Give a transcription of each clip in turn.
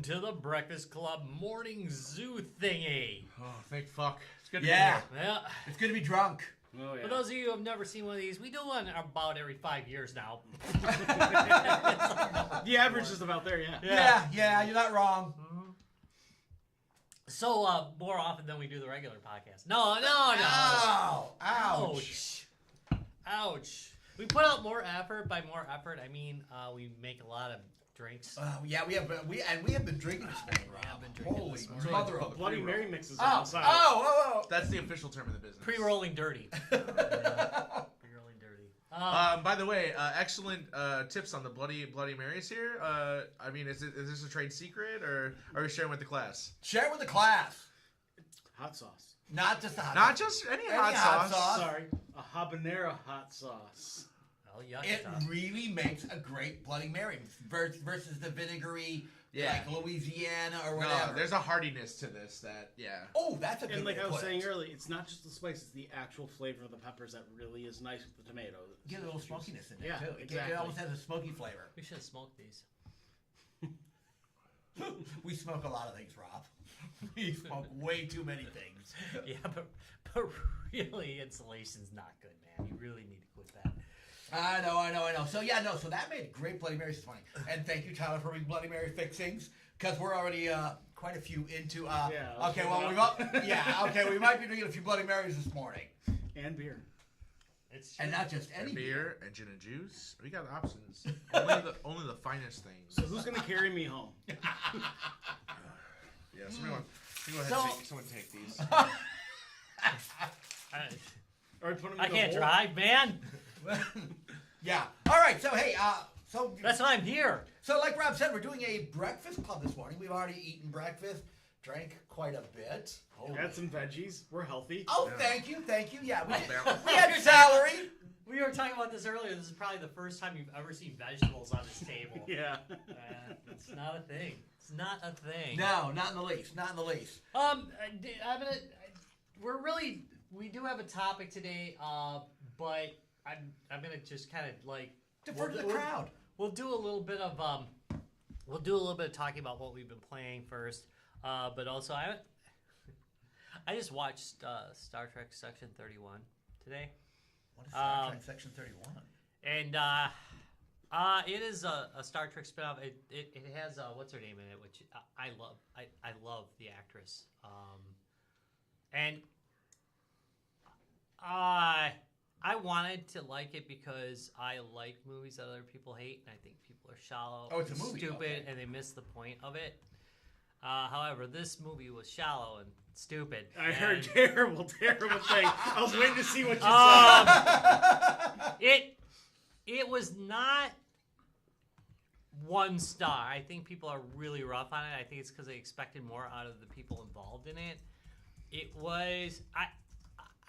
to the Breakfast Club Morning Zoo thingy. Oh, thank fuck. It's good to be here. Yeah. It's good to be drunk. Oh, yeah. For those of you who have never seen one of these, we do one about every 5 years now. The average is about there, yeah. Yeah, you're not wrong. Mm-hmm. So, more often than we do the regular podcast. No. Ow! Ouch! Ouch. We put out more effort. By more effort, I mean we make a lot of drinks. We have been drinking this morning, Rob. We have been drinking Holy this morning. mother of Bloody Mary mixes Oh, outside. oh. That's the official term of the business. Pre-rolling dirty. Pre-rolling dirty. By the way, excellent tips on the Bloody Marys here. I mean, is this a trade secret, or are we sharing with the class? Share it with the class. Hot sauce. Not just the hot Not sauce. just any hot sauce. Sorry, a habanero hot sauce. Oh, yeah. It really makes a great Bloody Mary versus the vinegary, Yeah. like Louisiana or whatever. No, there's a hardiness to this that, Oh, that's a good And like way I to was put saying it. earlier, it's not just the spice; it's the actual flavor of the peppers that really is nice with the tomato. Get a little smokiness in there, Yeah, too. exactly. It almost has a smoky flavor. We should have smoked these. We smoke a lot of things, Rob. We smoke way too many things. Yeah, but really, insulation's not good, man. You really need to quit that. I know. So that made great Bloody Marys this morning. And thank you, Tyler, for bringing Bloody Mary fixings, because we're already quite a few into. We might be drinking a few Bloody Marys this morning. And beer. And not just any beer and gin and juice. We got options. only the finest things. So who's gonna carry me home? Yeah, someone go ahead and someone take these. I can't drive, man. Yeah. All right. So hey, That's why I'm here. So like Rob said, we're doing a breakfast club this morning. We've already eaten breakfast, drank quite a bit. Had some veggies. We're healthy. Oh, yeah. Thank you. Yeah, we had celery. We were talking about this earlier. This is probably the first time you've ever seen vegetables on this table. Yeah. It's not a thing. It's not a thing. No, not in the least. Not in the least. We do have a topic today, but I'm gonna just kind of like defer to the crowd. We'll do a little bit of talking about what we've been playing first, but also I just watched Star Trek Section 31 today. What is Star Trek Section 31? And it is a Star Trek spinoff. It has what's her name in it, which I love. I love the actress. And I wanted to like it because I like movies that other people hate, and I think people are shallow, it's a movie, stupid, okay. and they miss the point of it. However, this movie was shallow and stupid. I heard terrible thing. I was waiting to see what you said. It was not 1 star. I think people are really rough on it. I think it's because they expected more out of the people involved in it. It was...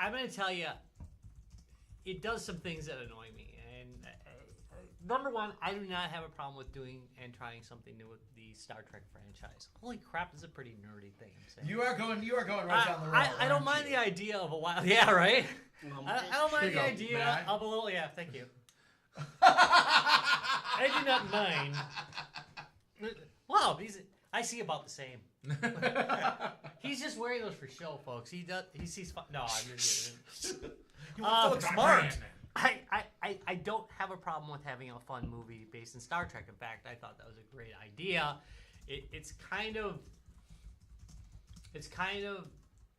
I'm going to tell you, it does some things that annoy me. And number one, I do not have a problem with doing and trying something new with the Star Trek franchise. Holy crap, this is a pretty nerdy thing I'm saying. You are going right down the road. I don't mind the idea of a wild... Yeah, right? I don't mind the idea Matt. of a little... Yeah, thank you. I do not mind. Wow, I see about the same. He's just wearing those for show, folks. He sees fun. No, I'm just kidding. You look so smart. I don't have a problem with having a fun movie based in Star Trek. In fact, I thought that was a great idea. It's kind of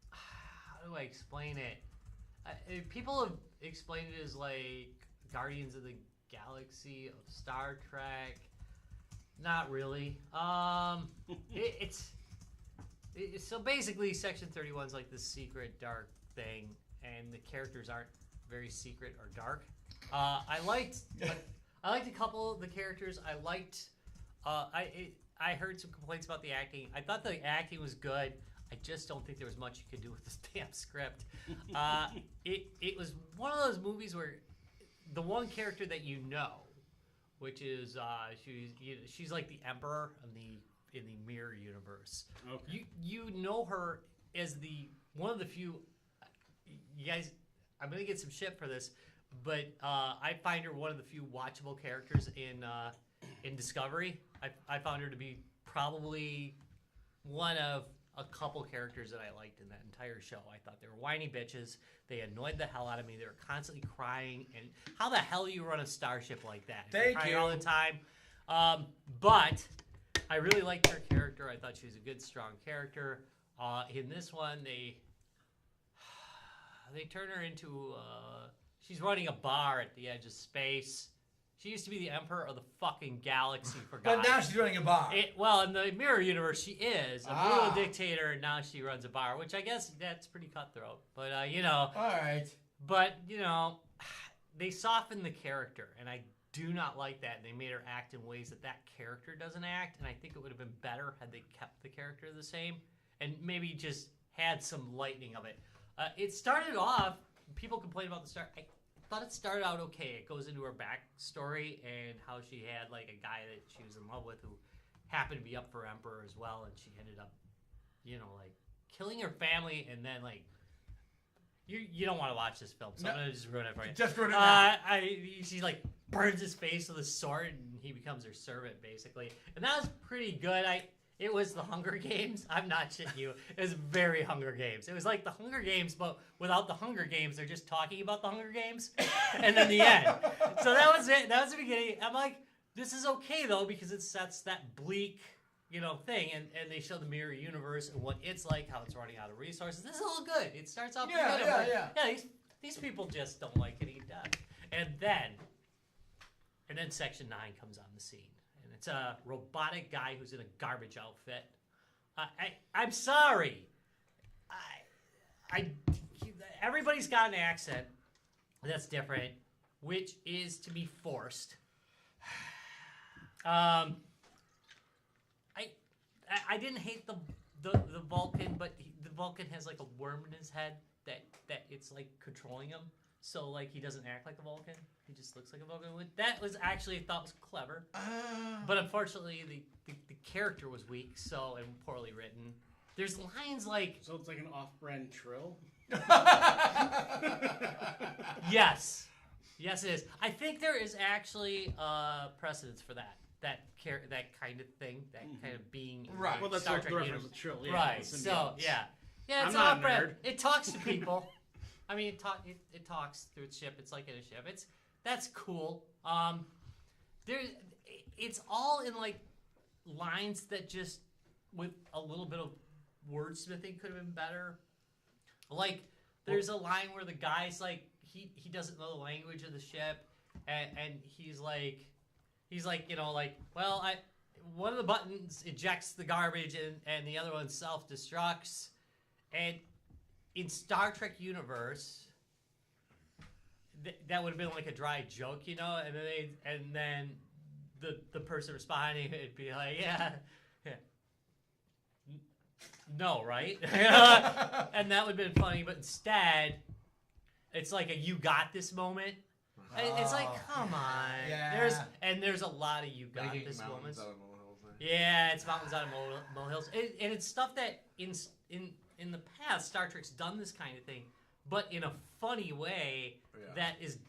how do I explain it? People have explained it as like Guardians of the Galaxy of Star Trek. Not really. It's so basically Section 31 is like this secret dark thing, and the characters aren't very secret or dark. I liked a couple of the characters. I heard some complaints about the acting. I thought the acting was good. I just don't think there was much you could do with this damn script. It was one of those movies where the one character that you know, which is she's like the Emperor in the Mirror universe. Okay. You know her as one of the few. You guys, I'm gonna get some shit for this, but I find her one of the few watchable characters in Discovery. I found her to be probably one of a couple characters that I liked in that entire show. I thought they were whiny bitches. They annoyed the hell out of me. They were constantly crying. And how the hell do you run a starship like that? Thank crying you. all the time. But I really liked her character. I thought she was a good, strong character. In this one, they turn her into... she's running a bar at the edge of space. She used to be the emperor of the fucking galaxy, for God's But now she's running a bar. Well, in the mirror universe, she is a brutal dictator, and now she runs a bar, which I guess that's pretty cutthroat. But you know, All right. but you know, they softened the character, and I do not like that. They made her act in ways that character doesn't act, and I think it would have been better had they kept the character the same and maybe just had some lightening of it. It started off. People complain about the start. I thought it started out okay. It goes into her backstory and how she had like a guy that she was in love with who happened to be up for emperor as well, and she ended up, you know, like killing her family, and then like you don't want to watch this film, so I'm gonna just ruin it for you. Just ruin it now. She like burns his face with a sword, and he becomes her servant basically, and that was pretty good. It was the Hunger Games. I'm not shitting you. It was very Hunger Games. It was like the Hunger Games, but without the Hunger Games. They're just talking about the Hunger Games, and then the end. So that was it. That was the beginning. I'm like, this is okay though, because it sets that bleak, you know, thing, and they show the mirror universe and what it's like, how it's running out of resources. This is all good. It starts off pretty good. Yeah. These people just don't like getting done, and then Section 9 comes on the scene. It's a robotic guy who's in a garbage outfit. I'm sorry. Everybody's got an accent that's different, which is to be forced. I didn't hate the Vulcan, but the Vulcan has like a worm in his head that it's like controlling him. So like he doesn't act like a Vulcan. He just looks like a Vulcan. That was actually I thought was clever, but unfortunately the character was weak, and poorly written. There's lines like So it's like an off-brand Trill. yes, it is. I think there is actually precedence for that kind of thing, that kind of being in Right. Well, that's Star what Trek the universe. reference to Trill. Yeah, Right. the So symbiotes. yeah, I'm it's not a off-brand. nerd. It talks to people. I mean, it talks through its ship. It's like in a ship. That's cool. It's all in like lines that just with a little bit of wordsmithing could have been better. Like there's a line where the guy's like he doesn't know the language of the ship, and he's like you know like well one of the buttons ejects the garbage and the other one self-destructs, and in Star Trek universe, that would have been like a dry joke, you know, and then the person responding would be like, yeah. No, right? And that would have been funny, but instead, it's like a "you got this" moment. It's like, come on. Yeah. There's a lot of "you got Making this" mountains moments. out of molehills, right? Yeah, it's mountains out of molehills, and it's stuff that in the past Star Trek's done this kind of thing, but in a funny way that is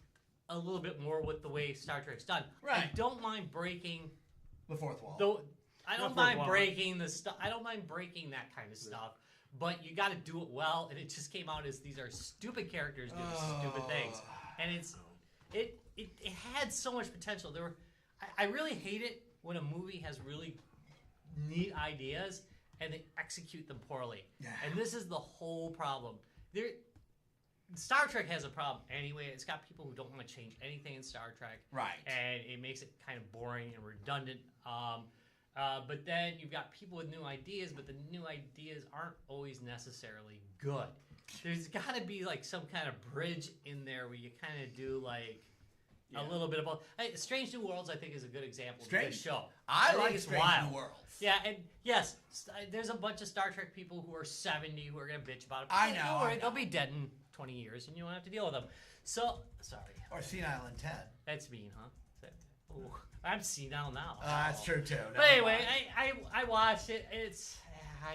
a little bit more with the way Star Trek's done. Right. I don't mind breaking The fourth wall. though. I don't Not mind for a while. breaking the stuff. I don't mind breaking that kind of stuff, but you got to do it well. And it just came out as these are stupid characters doing stupid things, and it had so much potential. I really hate it when a movie has really neat ideas and they execute them poorly. Yeah. And this is the whole problem. Star Trek has a problem anyway. It's got people who don't want to change anything in Star Trek. Right. And it makes it kind of boring and redundant. But then you've got people with new ideas, but the new ideas aren't always necessarily good. There's got to be like some kind of bridge in there where you kind of do like a little bit of both. Strange New Worlds, I think, is a good example of this show. I think like it's Strange wild. New Worlds. Yeah, and yes, there's a bunch of Star Trek people who are 70 who are going to bitch about it. I know, Don't worry, I know. they'll be dead in 20 years, and you won't have to deal with them. So, sorry. Or Senile and Ted. That's mean, huh? Ooh, I'm senile now. That's true too. But anyway, I watched it. It's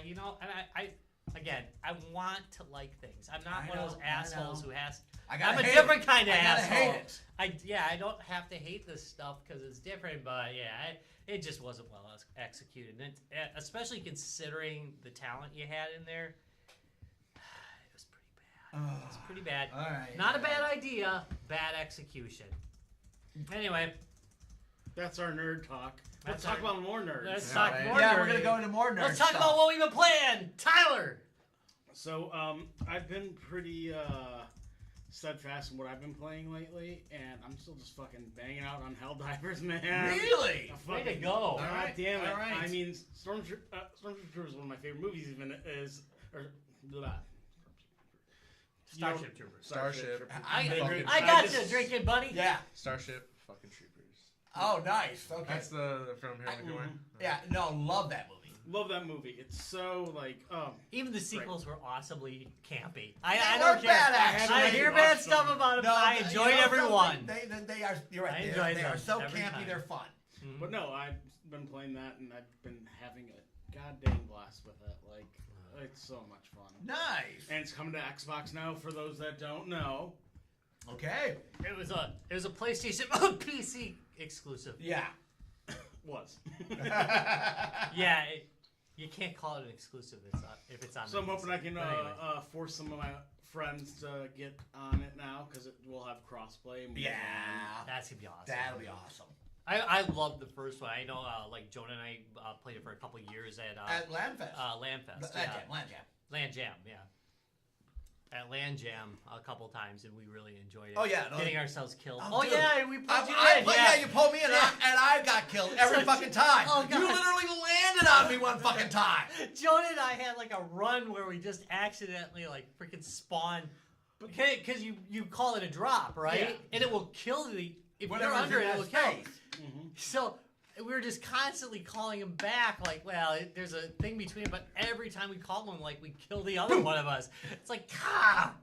you know, and Again, I want to like things. I'm not I one of those know, I assholes know. who has. I gotta I'm a hate different it. kind of I gotta asshole. hate it. I don't have to hate this stuff because it's different, but yeah, it just wasn't well executed, and especially considering the talent you had in there. It was pretty bad. It was pretty bad. All right. Not a bad idea, bad execution. Anyway, That's our nerd talk. Let's That's talk our- about more nerds. let's All talk right. more Yeah, we're nerdy. gonna go into more nerd Let's talk stuff. about what we've been playing. Tyler. So, I've been pretty steadfast in what I've been playing lately, and I'm still just fucking banging out on Helldivers, man. Really? Way to go. All God right, damn it. all right. I mean, Stormtrooper is one of my favorite movies, even is. Or, blah. Starship Troopers. Starship. I got you drinking, buddy. Yeah. Starship fucking Troopers. Oh, nice. Okay. That's the from here we go. Yeah. No, love that movie. Love that movie. It's so, like, Even the sequels were awesomely campy. They I were don't care. bad, actually. I hear bad stuff about them. No, I enjoyed every one. They are. You're right. I They enjoyed are them so every campy. time. They're fun. But no, I've been playing that, and I've been having a goddamn blast with it. Like, it's so much fun. Nice. And it's coming to Xbox now, for those that don't know. Okay. It was a PlayStation PC exclusive. Yeah. Was. Yeah, you can't call it an exclusive if it's on. So I'm the hoping PC. I can But anyway. force some of my friends to get on it now, because it will have crossplay. And Yeah. That's gonna be awesome. That'll be awesome. I love the first one. I know, like Jonah and I played it for a couple years at Landfest. Landfest. Land Jam. Land Jam, yeah. At Land Jam a couple times, and we really enjoyed it. Oh, yeah, no, Getting ourselves killed. Oh, dude. Yeah, we pulled you in. Yeah, you pulled me in, and I got killed every Such- fucking time. Oh, God. You literally landed on me one fucking time. Jonah and I had like a run where we just accidentally like freaking spawned. Because you call it a drop, right? Yeah. And it will kill the... If Whatever's you're under in it, it that will kill. space. So we were just constantly calling him back, like, well, there's a thing between, but every time we call him, like, we kill the other one of us. It's like, ah!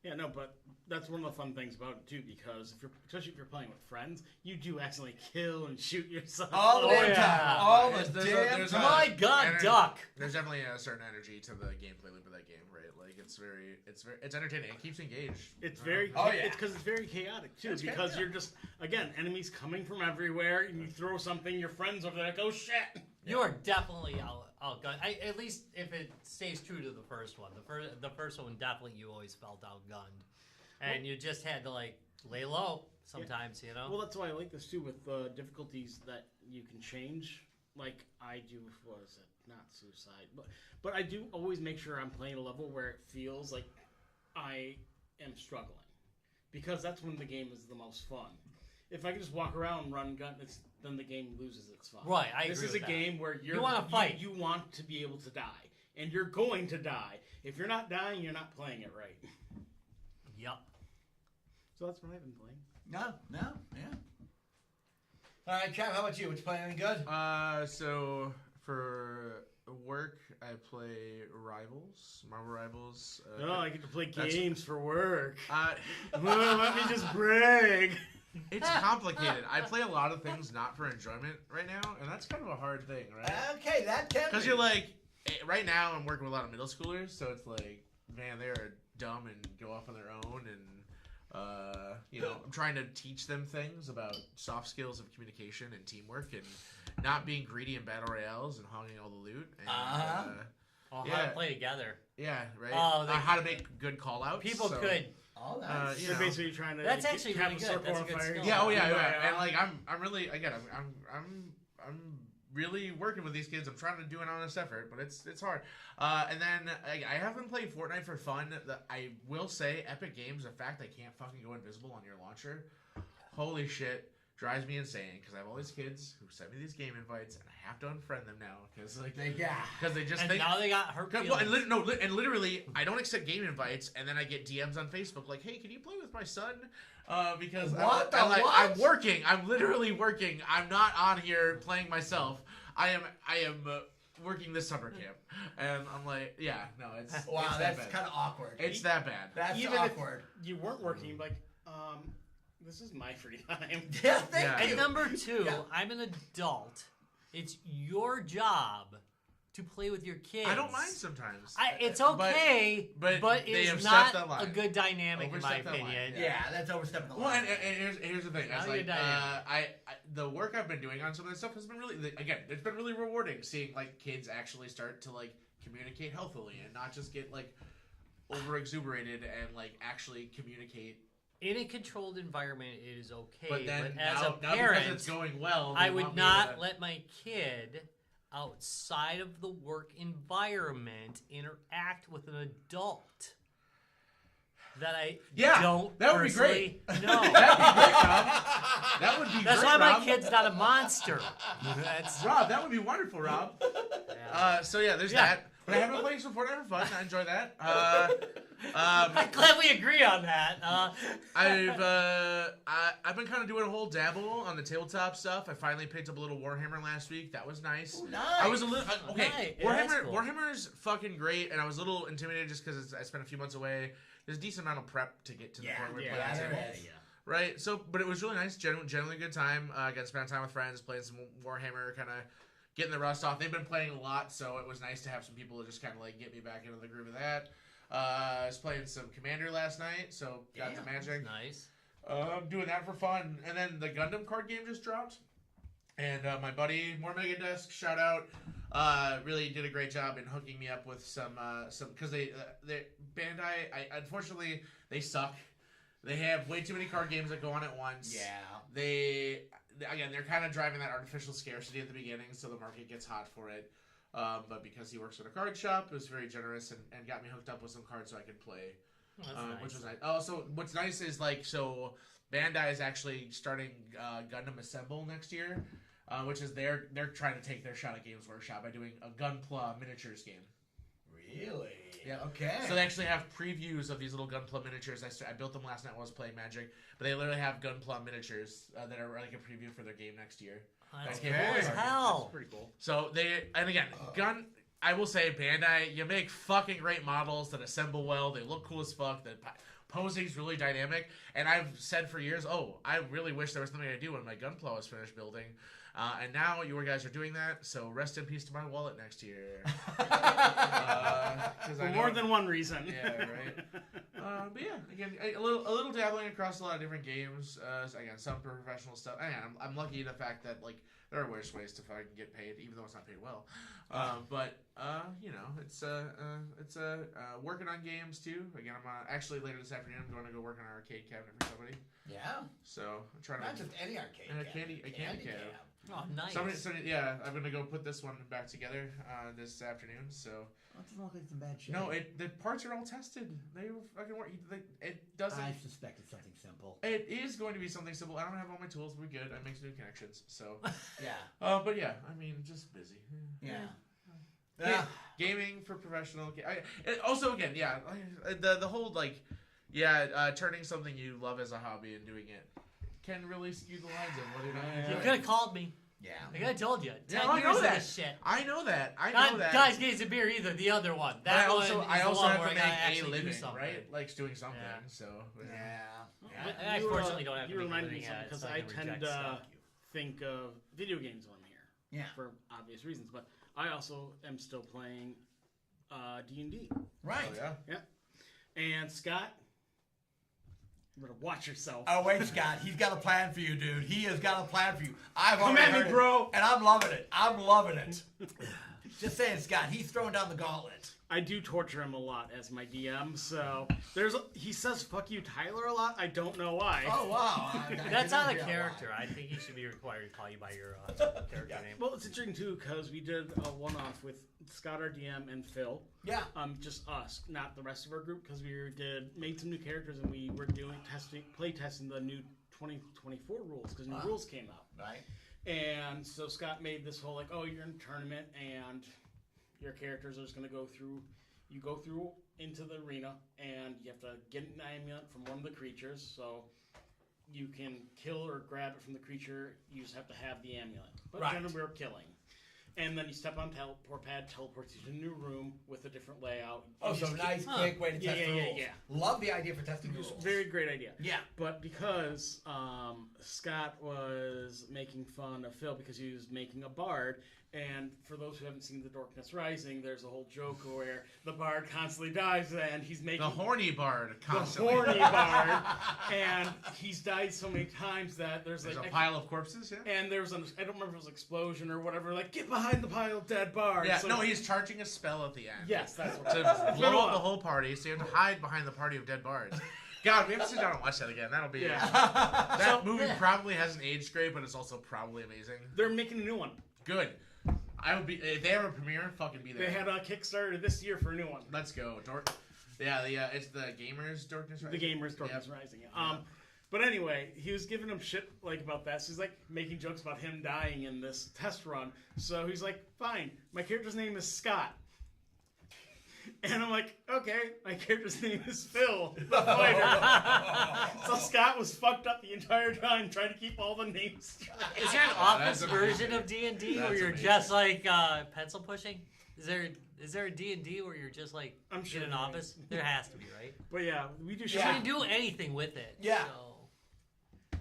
Yeah, no, but that's one of the fun things about it too, because especially if you're playing with friends, you do accidentally kill and shoot yourself. All the Oh, damn yeah. time. All the There's damn a- time. My God, energy- duck! There's definitely a certain energy to the gameplay loop of that game, right? Like it's entertaining. It keeps you engaged. It's very, Oh, yeah. it's because it's very chaotic too, It's because chaotic. you're just, again, enemies coming from everywhere, and you throw something, your friends over there, like, oh shit! You are definitely outgunned. At least if it stays true to the first one. The first one, definitely you always felt outgunned. And you just had to, like, lay low sometimes, you know? Well, that's why I like this too, with difficulties that you can change. Like I do, what is it? Not suicide, but I do always make sure I'm playing a level where it feels like I am struggling, because that's when the game is the most fun. If I can just walk around and run gun, then the game loses its fun. Right, I This agree is with a that. game where You wanna fight. You want to be able to die, and you're going to die. If you're not dying, you're not playing it right. Yup. So that's what I've been playing. No, yeah. All right, Trav, how about you? What you playing? Any good? So for work, I play Rivals, Marvel Rivals. Oh, I get to play that's- games for work. Well, Let me just brag. it's complicated. I play a lot of things not for enjoyment right now, and that's kind of a hard thing, right? Okay, that can Because be. you're like, right now I'm working with a lot of middle schoolers, so it's like, man, they're dumb and go off on their own, and I'm trying to teach them things about soft skills of communication and teamwork, and not being greedy in battle royales and hogging all the loot. And, How Yeah. to play together. yeah, right. Oh, How to make good call outs. People could. Oh, that's... you You're know. basically trying to. That's like, actually have really a good. circle That's a on good fire. skill. Yeah, oh yeah, Yeah. and like I'm really again I'm really working with these kids. I'm trying to do an honest effort, but it's hard. And then I have been playing Fortnite for fun. I will say, Epic Games, the fact I can't fucking go invisible on your launcher, holy shit, drives me insane. Because I have all these kids who send me these game invites, and I have to unfriend them now because they just And think. now they got hurt Well, feelings. and literally, I don't accept game invites, and then I get DMs on Facebook like, "Hey, can you play with my son?" Because What the what? what? I'm working. I'm literally working. I'm not on here playing myself. I am working this summer camp, and I'm like, yeah, no, it's Wow, it's that that's bad. kind of awkward. It's that bad. That's Even awkward. if you weren't working, you'd be like, this is my free time. Yeah, thank Yeah. you. And number two, Yeah. I'm an adult. It's your job to play with your kids. I don't mind sometimes. It's okay, but but they it's overstep not that line. a good dynamic in my Overstep that line, opinion. Yeah, that's overstepping the Well, line. and here's the thing. Not It's a like good dynamic. I the work I've been doing on some of this stuff has been really again. It's been really rewarding seeing like kids actually start to like communicate healthily and not just get like over exuberated and like actually communicate. In a controlled environment, it is okay. But then as now, a now parent, because it's going well, I they would want me not to- let my kid outside of the work environment interact with an adult that I don't that would be personally great. know. That'd be great, Rob. That would be That's great, why my Rob. kid's not a monster. That's Rob, that would be wonderful, Rob. So yeah, there's that. But I have been playing some Fortnite for fun. I enjoy that. I'm glad we agree on that. I've been kind of doing a whole dabble on the tabletop stuff. I finally picked up a little Warhammer last week. That was nice. Ooh, nice. I was a little okay. Nice. Yeah, that's Warhammer cool. Warhammer's fucking great, and I was a little intimidated just because I spent a few months away. There's a decent amount of prep to get to the point where we're playing there tables. is. Right, so but it was really nice, generally a good time. Got to spend time with friends, playing some Warhammer, kind of getting the rust off. They've been playing a lot, so it was nice to have some people to just kind of like get me back into the groove of that. I was playing some Commander last night, so got the Magic. Nice. I'm doing that for fun, and then the Gundam card game just dropped, and my buddy More Mega Desk, shout out, really did a great job in hooking me up with some because they Bandai, unfortunately they suck. They have way too many card games that go on at once. Yeah. They're kind of driving that artificial scarcity at the beginning, so the market gets hot for it. But because he works at a card shop, it was very generous and got me hooked up with some cards so I could play, That's nice. which was nice. Oh, so what's nice is so Bandai is actually starting Gundam Assemble next year, which is they're trying to take their shot at Games Workshop by doing a Gunpla miniatures game. Really? Yeah. Okay. So they actually have previews of these little Gunpla miniatures. I built them last night while I was playing Magic, but they literally have Gunpla miniatures that are like a preview for their game next year. That's Okay. cool as That's hell. pretty cool. So I will say, Bandai, you make fucking great models that assemble well. They look cool as fuck. The posing's really dynamic. And I've said for years, I really wish there was something I do when my Gunpla was finished building. And now you guys are doing that, so rest in peace to my wallet next year. For more than one reason. Yeah, right. But yeah, again, a little dabbling across a lot of different games. Again, some professional stuff. Again, I'm lucky the fact that like there are worse ways to fucking get paid, even though it's not paid well. But you know, it's working on games too. Again, I'm actually later this afternoon. I'm going to go work on an arcade cabinet for somebody. Yeah. So I'm trying Not to just any arcade. and a cabinet. candy cab. Oh, nice. Yeah, I'm gonna go put this one back together this afternoon. So Well, it doesn't look like it's in bad shape. no, the parts are all tested. They fucking work. It doesn't. I suspect it's something simple. It is going to be something simple. I don't have all my tools. We're good. I make some new connections. So, Yeah. but yeah, I mean, just busy. Yeah. Gaming for professional. Also, again, yeah, the whole turning something you love as a hobby and doing it can really skew the lines of what it is. You could have called me. Yeah. I could have told you. 10 I years know of that. this shit. I know that. Not guys getting a beer either. The other one. But That I also, one is I the also one have where to I gotta make a actually do living, something. right? Like doing something. Yeah. So Yeah. I fortunately don't have to You make a reminded me living of at it, because so I can tend reject to stuff. think of video games on here. Yeah. For obvious reasons, but I also am still playing D&D. Right. Oh, yeah. And Scott, you better watch yourself. Oh wait, Scott. He's got a plan for you, dude. He has got a plan for you. I've Come already at me, heard it, bro. and I'm loving it. I'm loving it. Just saying, Scott. He's throwing down the gauntlet. I do torture him a lot as my DM, so he says "fuck you, Tyler" a lot. I don't know why. Oh wow. That's not a character. I think he should be required to call you by your character name. Well, it's interesting too because we did a one-off with Scott, our DM, and Phil. Yeah. Just us, not the rest of our group, because we made some new characters and we were play testing the new 2024 rules because new rules came out. Right. And so Scott made this whole you're in a tournament and your characters are just going to go through. You go through into the arena and you have to get an amulet from one of the creatures. So you can kill or grab it from the creature. You just have to have the amulet. But generally we're killing. And then you step on teleport pad, teleports you to a new room with a different layout. Oh, so nice, quick way to test the rules. Yeah. Love the idea for testing the rules. Very great idea. Yeah. But because Scott was making fun of Phil because he was making a bard, And for those who haven't seen The Darkness Rising, there's a whole joke where the bard constantly dies, and he's making The horny bard the constantly. horny bard, and he's died so many times that there's There's like a pile of corpses, yeah? and there was I don't remember if it was an explosion or whatever. Like, get behind the pile of dead bards. Yeah, So- no, he's charging a spell at the end. Yes, that's what To it is. It's been a blow up while. the whole party, so you have to hide behind the party of dead bards. God, we have to sit down and watch that again. That'll be... Yeah. That movie probably hasn't aged great, but it's also probably amazing. They're making a new one. Good. I would be... If they have a premiere, fucking be there. They had a Kickstarter this year for a new one. Let's go. It's the Gamers Darkness Rising. The Gamers Darkness Rising. Yeah. But anyway, he was giving him shit like about that. So he's like making jokes about him dying in this test run. So he's like, "Fine, my character's name is Scott." And I'm like, "Okay, my character's name is Phil, the fighter." So Scott was fucked up the entire time trying to keep all the names straight. Is there an office That's version amazing. of D&D where That's you're amazing. just like pencil pushing? Is there a D&D where you're just like I'm sure in an there office? There has to be, right? But yeah, we do. You shit. can do anything with it. Yeah. So.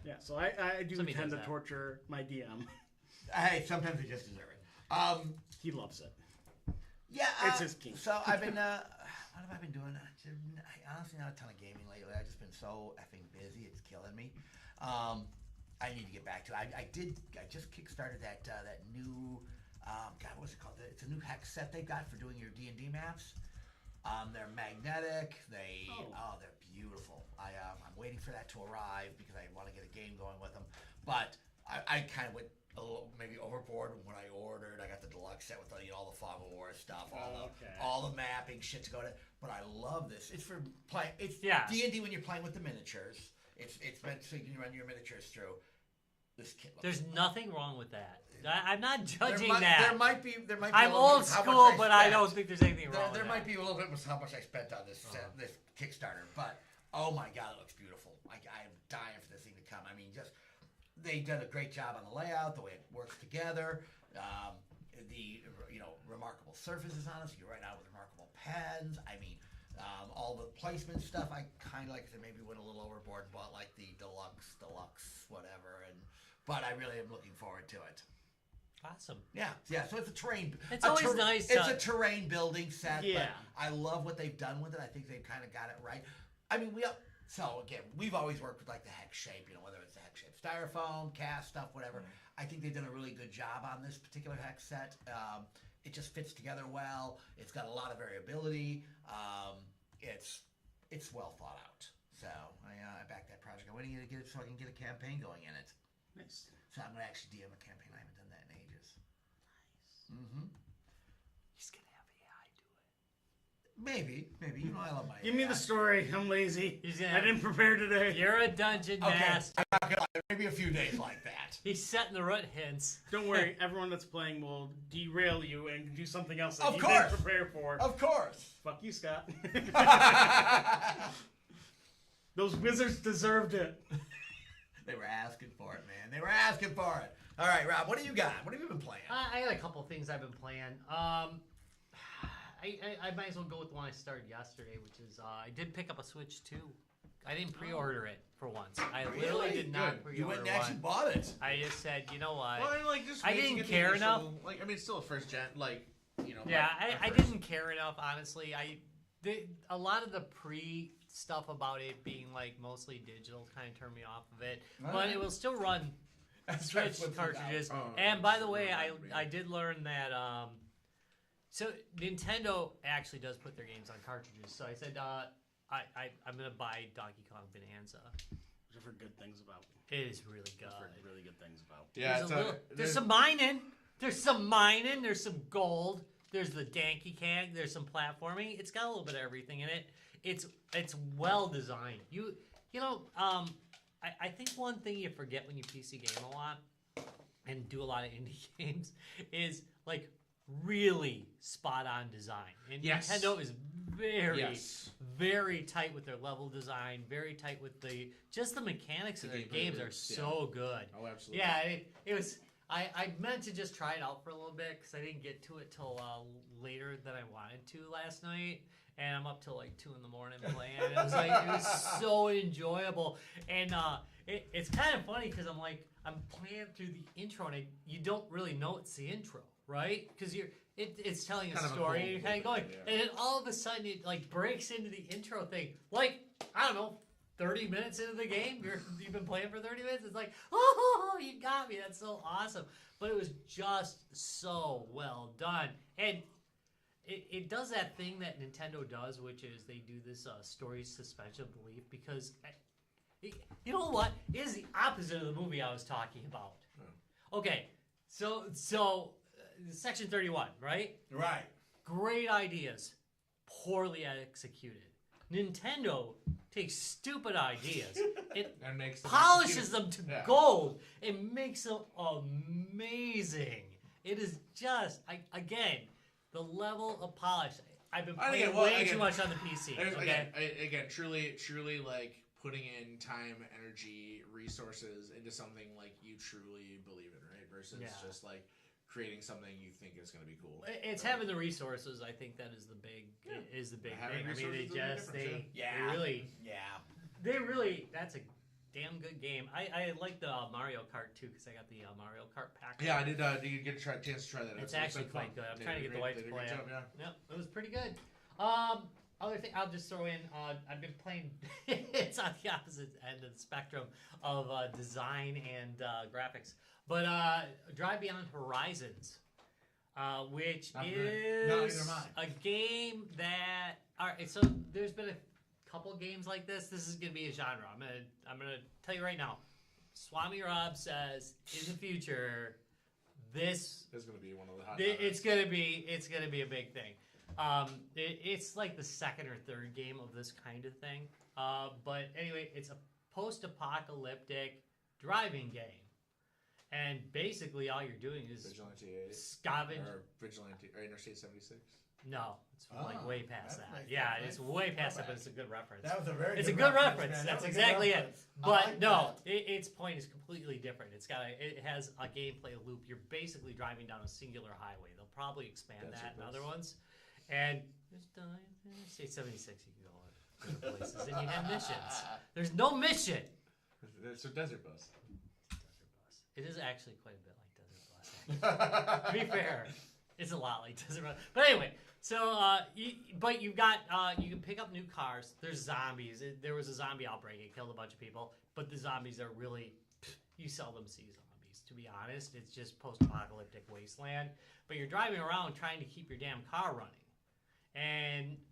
Yeah, so I do Somebody tend does to that. torture my DM. Hey, sometimes they just deserve it. He loves it. Yeah, It's his kink. So I've been, what have I been doing? Honestly, not a ton of gaming lately. I've just been so effing busy. It's killing me. I need to get back to it. I just kickstarted that new, God, what's it called? It's a new hex set they got for doing your D&D maps. They're magnetic. They're beautiful. I'm waiting for that to arrive because I want to get a game going with them. But I kind of went a little maybe overboard when I ordered. I got the deluxe set with all the Fog of War stuff, all the mapping shit to go to. But I love this. It's for play. It's D&D when you're playing with the miniatures. It's meant so you can run your miniatures through. This kit looks There's nothing wrong with that. I'm not there judging might, that. There might be. I'm a little old bit of how much school, but I spent. don't think there's anything wrong There with might that. be a little bit with how much I spent on this this Kickstarter, but oh my god, it looks beautiful. I am dying for this thing to come. I mean, just they did a great job on the layout, the way it works together, the remarkable surfaces on it. So you write out with remarkable pens. I mean, all the placement stuff. I kind of like to maybe went a little overboard, and bought like the deluxe, whatever. But I really am looking forward to it. Awesome. Yeah. So it's a terrain. It's always nice. It's a terrain building set. Yeah. But I love what they've done with it. I think they've kind of got it right. I mean, so again, we've always worked with like the hex shape. Whether it's the hex shape styrofoam, cast stuff, whatever. I think they've done a really good job on this particular hex set. It just fits together well. It's got a lot of variability. It's well thought out. So I backed that project. I'm waiting to get it so I can get a campaign going in it. Nice. So I'm going to actually DM a campaign. I haven't done that in ages. Nice. Mm-hmm. He's gonna have AI do it. Maybe. I love my Give me AI. the story. I'm lazy. He's gonna I didn't prepare today. You're a dungeon Okay. master. I'm not gonna lie. Maybe a few days like that. He's setting the root hints. Don't worry, everyone that's playing will derail you and do something else that Of you course. didn't prepare for. Of course. Fuck you, Scott. Those wizards deserved it. They were asking for it, man. They were asking for it. All right, Rob, what do you got? What have you been playing? I got a couple of things I've been playing. I might as well go with the one I started yesterday, which is I did pick up a Switch 2. I didn't pre-order it for once. I literally did not Good. pre-order You went and actually one. bought it. I just said, you know what? Well, just I wait to didn't get the care initial- enough. Like, I mean, it's still a first gen. Yeah, I first. didn't care enough, honestly. A lot of the pre-stuff about it being like mostly digital kind of turned me off of it. But it will still run That's Switch what's cartridges. Oh, And by the way, yeah. I did learn that so Nintendo actually does put their games on cartridges. So I said I'm gonna buy Donkey Kong Bonanza. Which I've heard good things about. It is really good. I've heard really good things about. Yeah, There's some mining. There's some mining. There's some gold. There's the Danky Kang. There's some platforming. It's got a little bit of everything in it. It's well designed. I think one thing you forget when you PC game a lot and do a lot of indie games is like really spot on design. And Yes. Nintendo is very, Yes. very tight with their level design. Very tight with the mechanics of The their gameplay games are loops, so good. Oh, absolutely. Yeah, it was. I meant to just try it out for a little bit because I didn't get to it till later than I wanted to last night, and I'm up till like 2 a.m. playing. It was so enjoyable, and it's kind of funny because I'm playing through the intro and you don't really know it's the intro. right? Because it's telling a Kind of a story, cool and you're kind of little going, bit, yeah. and then all of a sudden it like breaks into the intro thing. Like, I don't know, 30 minutes into the game, you've been playing for 30 minutes. It's like, oh, you got me. That's so awesome. But it was just so well done, and it does that thing that Nintendo does, which is they do this story suspension of belief, because you know what? It is the opposite of the movie I was talking about. Okay, so Section 31, right? Right. Great ideas, poorly executed. Nintendo takes stupid ideas, it And makes them polishes execute. them to Yeah. gold, and makes them amazing. It is just, again, the level of polish. I've been I think playing it was- way again, too much on the PC. There's, Okay, again, truly, like putting in time, energy, resources into something like you truly believe in, right? Versus Yeah. just like creating something you think is going to be cool. it's right? having the resources. I think that is the big Having thing. I mean, resources is a big difference, they yeah. really that's a damn good game. I like the Mario Kart too, because I got the Mario Kart pack. Yeah, I did. Did you get a chance to try that? It's It was actually fun. quite good. I'm They trying to did get the a wife great- to they did a play great it. job, yeah. Yep, it was pretty good. Other thing I'll just throw in. I've been playing. It's on the opposite end of the spectrum of design and graphics, but Drive Beyond Horizons, which Not is No, neither am I. a game that. All right, so there's been a couple games like this. This is gonna be a genre. I'm gonna tell you right now. Swami Rob says in the future, this It's going to be one of the hot. it's gonna be a big thing. It's like the second or third game of this kind of thing. But anyway, it's a post-apocalyptic driving game, and basically all you're doing is Vigilante 8 scavenge. or Vigilante or Interstate 76. No, it's like Oh, way past that that. makes Yeah, sense. it's way Not past that, bad. but it's a good reference. That was a very It's good a good reference, reference. man. That's That was a good exactly it. reference. I But like no, that. its point is completely different. It has a gameplay loop. You're basically driving down a singular highway. They'll probably expand That's that in what other this- ones. And there's Interstate 76, you can go other places, and you have missions. There's no mission. It's a desert bus. Desert Bus. It is actually quite a bit like Desert Bus. To be fair, it's a lot like Desert Bus. But anyway, so you've got you can pick up new cars. There's zombies. There was a zombie outbreak. It killed a bunch of people. But the zombies are really, you seldom see zombies. To be honest, it's just post-apocalyptic wasteland. But you're driving around trying to keep your damn car running.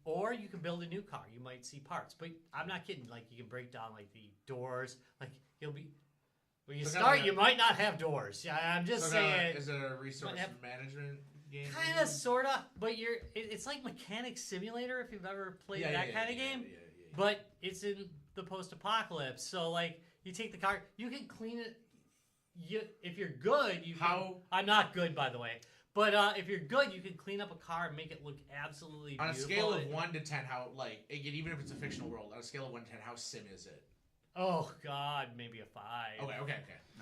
Or you can build a new car. You might see parts. But I'm not kidding. Like, you can break down like the doors. Like, when you So start, kinda- you might not have doors. Yeah, I'm just So saying. is it a resource Might have- management game? Kind of, sort of, but it's like Mechanic Simulator if you've ever played that kind of game. Yeah. But it's in the post-apocalypse, so like you take the car, you can clean it. If you're good, you can. How- I'm not good, by the way. But if you're good, you can clean up a car and make it look absolutely On a beautiful. scale of 1 to 10, how even if it's a fictional world, on a scale of 1 to 10, how sim is it? Oh God, maybe a 5. Okay.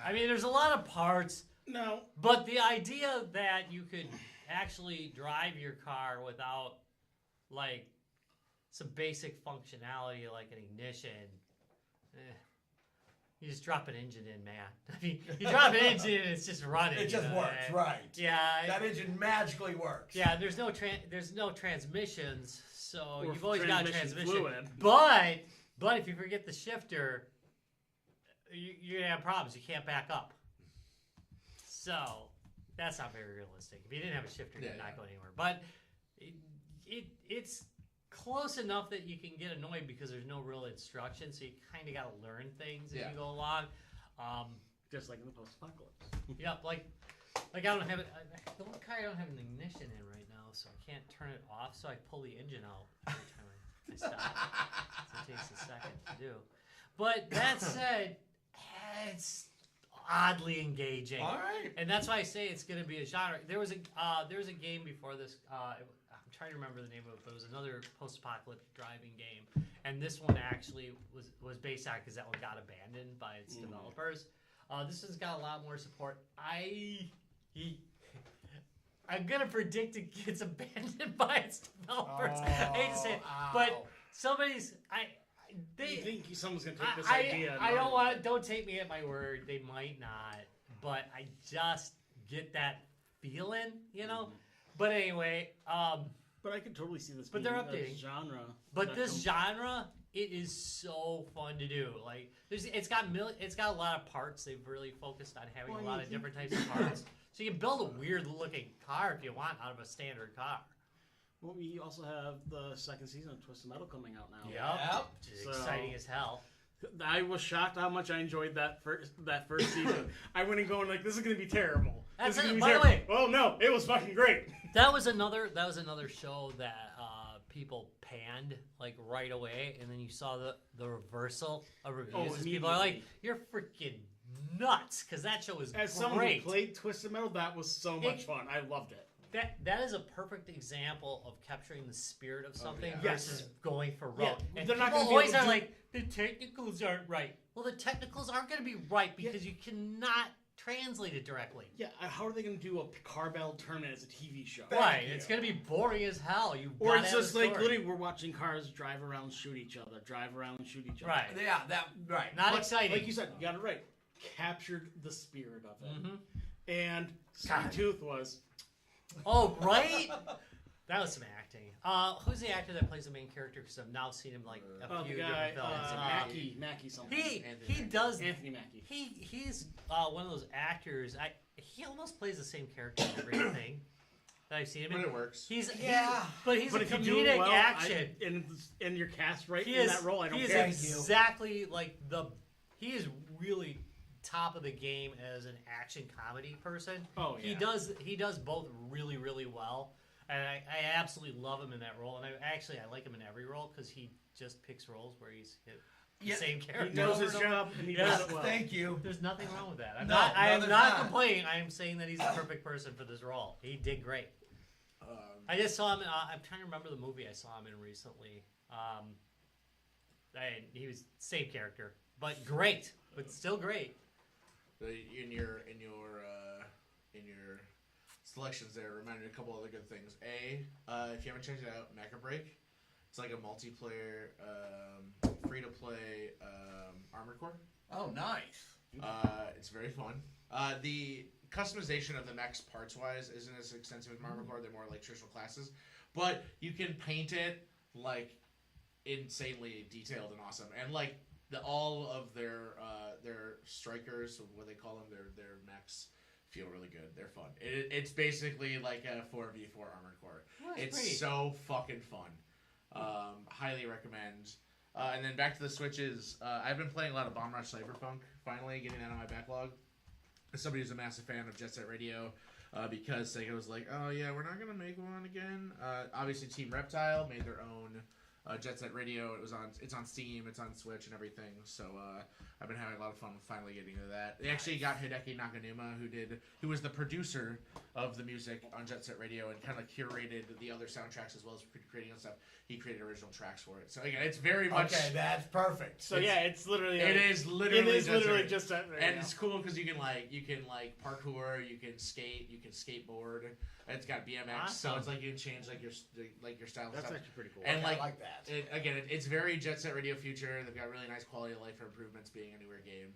I mean, there's a lot of parts. No. But the idea that you could actually drive your car without, like, some basic functionality like an ignition, you just drop an engine in, man. I mean, you drop an engine and it's just running. It just works, right? Yeah. That engine magically works. Yeah, there's no transmissions, so Or you've always got a transmission transmission. fluid. But if you forget the shifter, you're gonna have problems. You can't back up. So that's not very realistic. If you didn't have a shifter, you're not going anywhere. But it's close enough that you can get annoyed because there's no real instruction, so you kind of got to learn things as you go along. Just like in the post-apocalypse. Yep, like I don't have it. The one car I don't have an ignition in right now, so I can't turn it off. So I pull the engine out every time I stop. So it takes a second to do. But that said, it's oddly engaging. All right. And that's why I say it's going to be a genre. There was a game before this. I'm trying to remember the name of it, but it was another post-apocalyptic driving game. And this one actually was based on because that one got abandoned by its developers. This one's got a lot more support. I'm gonna predict it gets abandoned by its developers. I hate to say it, but somebody's You they. think someone's gonna take this idea? I don't want. Don't take me at my word. They might not, but I just get that feeling, you know. But anyway, But I could totally see this. But being they're a updating. genre. but that this comes- genre, it is so fun to do. Like, it's got a lot of parts. They've really focused on having a lot of different types of parts. So you can build a weird looking car if you want out of a standard car. Well, we also have the second season of Twisted Metal coming out now. Yep. Which is So- exciting as hell. I was shocked how much I enjoyed that first season. I went in going like, "This is gonna be terrible." That's This is it. gonna be By the terrible. way- Oh no, it was fucking great. That was another show that people panned like right away, and then you saw the reversal of reviews. As people are like, immediately. "You're freaking nuts," because that show was As someone who great. played Twisted Metal, that was so much fun. I loved it. That is a perfect example of capturing the spirit of something yeah. versus Yes. going for Yeah, rote. And they're not people gonna be always able are to- like, the technicals aren't right. Well, the technicals aren't going to be right because you cannot translate it directly. Yeah, how are they going to do a car battle tournament as a TV show? Right, you. it's going to be boring as hell. You Or gotta it's have a just like story. literally we're watching cars drive around and shoot each other, Right. Yeah, that right. Not But, exciting. Like you said, you got it right. Captured the spirit of it. Mhm. And God. Sweet Tooth was Oh, right? That was some acting. Who's the actor that plays the main character? Because I've now seen him like a the few guy different films. Mackie something. He does Anthony Mackie. he's one of those actors. He almost plays the same character in everything that I've seen him But in. it works. He's Yeah. but he's But a if you do it comedic well, action. and you're cast right He in is that role, I don't he is care. exactly like he is really top of the game as an action comedy person. Oh, yeah. He does both really really well, and I absolutely love him in that role. And I like him in every role because he just picks roles where he's the Yeah, same character. He knows over his and over. job and he Yes, does it well. Thank you. There's nothing wrong with that. No, I am there's not not. complaining. I am saying that he's the perfect person for this role. He did great. I just saw him. I'm trying to remember the movie I saw him in recently. And he was same character, but great, but still great. In your selections there, reminded me a couple other good things. If you haven't checked it out, Mecha Break. It's like a multiplayer, free to play Armored Core. Oh, nice. It's very fun. The customization of the mechs parts wise isn't as extensive as Armored Core. They're more like traditional classes, but you can paint it like insanely detailed and awesome. And like all of their strikers, or what they call them, their mechs feel really good. They're fun. It's basically like a 4v4 Armored Core. It's great. so fucking fun. Highly recommend. And then back to the Switches. I've been playing a lot of Bomb Rush Cyberpunk. Finally, getting that on my backlog. As somebody who's a massive fan of Jet Set Radio, because Sega was like, "Oh yeah, we're not gonna make one again." Obviously, Team Reptile made their own Jet Set Radio. It's on Steam, it's on Switch, and everything. So I've been having a lot of fun finally getting into that. They actually got Hideki Naganuma, who was the producer of the music on Jet Set Radio and kind of curated the other soundtracks as well as creating stuff. He created original tracks for it. So again, it's very much. Okay, that's perfect. So yeah, it's literally. It is literally. just that. Right And now. it's cool because you can parkour, you can skate, you can skateboard. It's got BMX, so Awesome. it's like you can change your style. And That's stuff. actually pretty cool. And I like that. It's very Jet Set Radio future. They've got really nice quality of life improvements, being a newer game.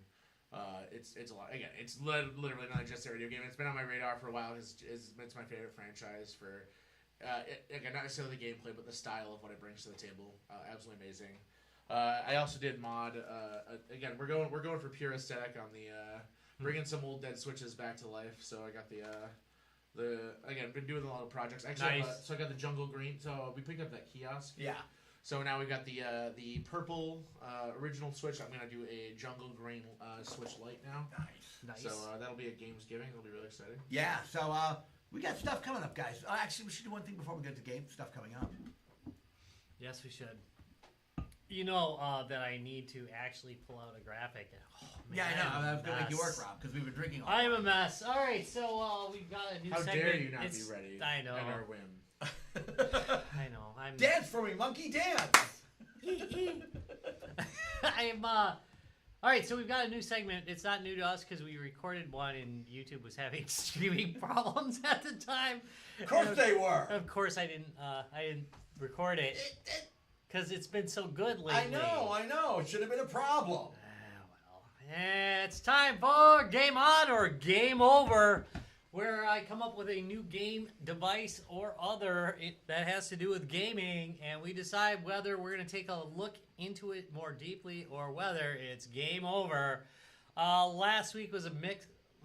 It's a lot. Again, it's literally another Jet Set Radio game. It's been on my radar for a while. It's my favorite franchise for. Again, not necessarily the gameplay, but the style of what it brings to the table. Absolutely amazing. I also did mod. Again, we're going for pure aesthetic on the bringing some old dead Switches back to life. So I got again been doing a lot of projects. Actually, Nice. so I got the Jungle Green. So we picked up that kiosk. Yeah. So now we've got the purple original Switch. I'm gonna do a Jungle Green Switch Lite now. Nice. Nice. So that'll be a Gamesgiving. It'll be really exciting. Yeah, so we got stuff coming up, guys. Actually, we should do one thing before we get to game stuff coming up. Yes, we should. You know that I need to actually pull out a graphic. Oh, man, Yeah, I know. I was going to make you work, mess. Rob, because we've been drinking all I'm a mess. All right, so we've got a new How segment. dare you not It's- be ready? I know. At our whim. I know. I'm. Dance for me, monkey, dance! I'm. All right, so we've got a new segment. It's not new to us because we recorded one and YouTube was having streaming problems at the time. Of course they were. Of course, I didn't record it because it's been so good lately. I know. It should have been a problem. Well, it's time for Game On or Game Over. where I come up with a new game device or other that has to do with gaming, and we decide whether we're going to take a look into it more deeply or whether it's game over. Last week was a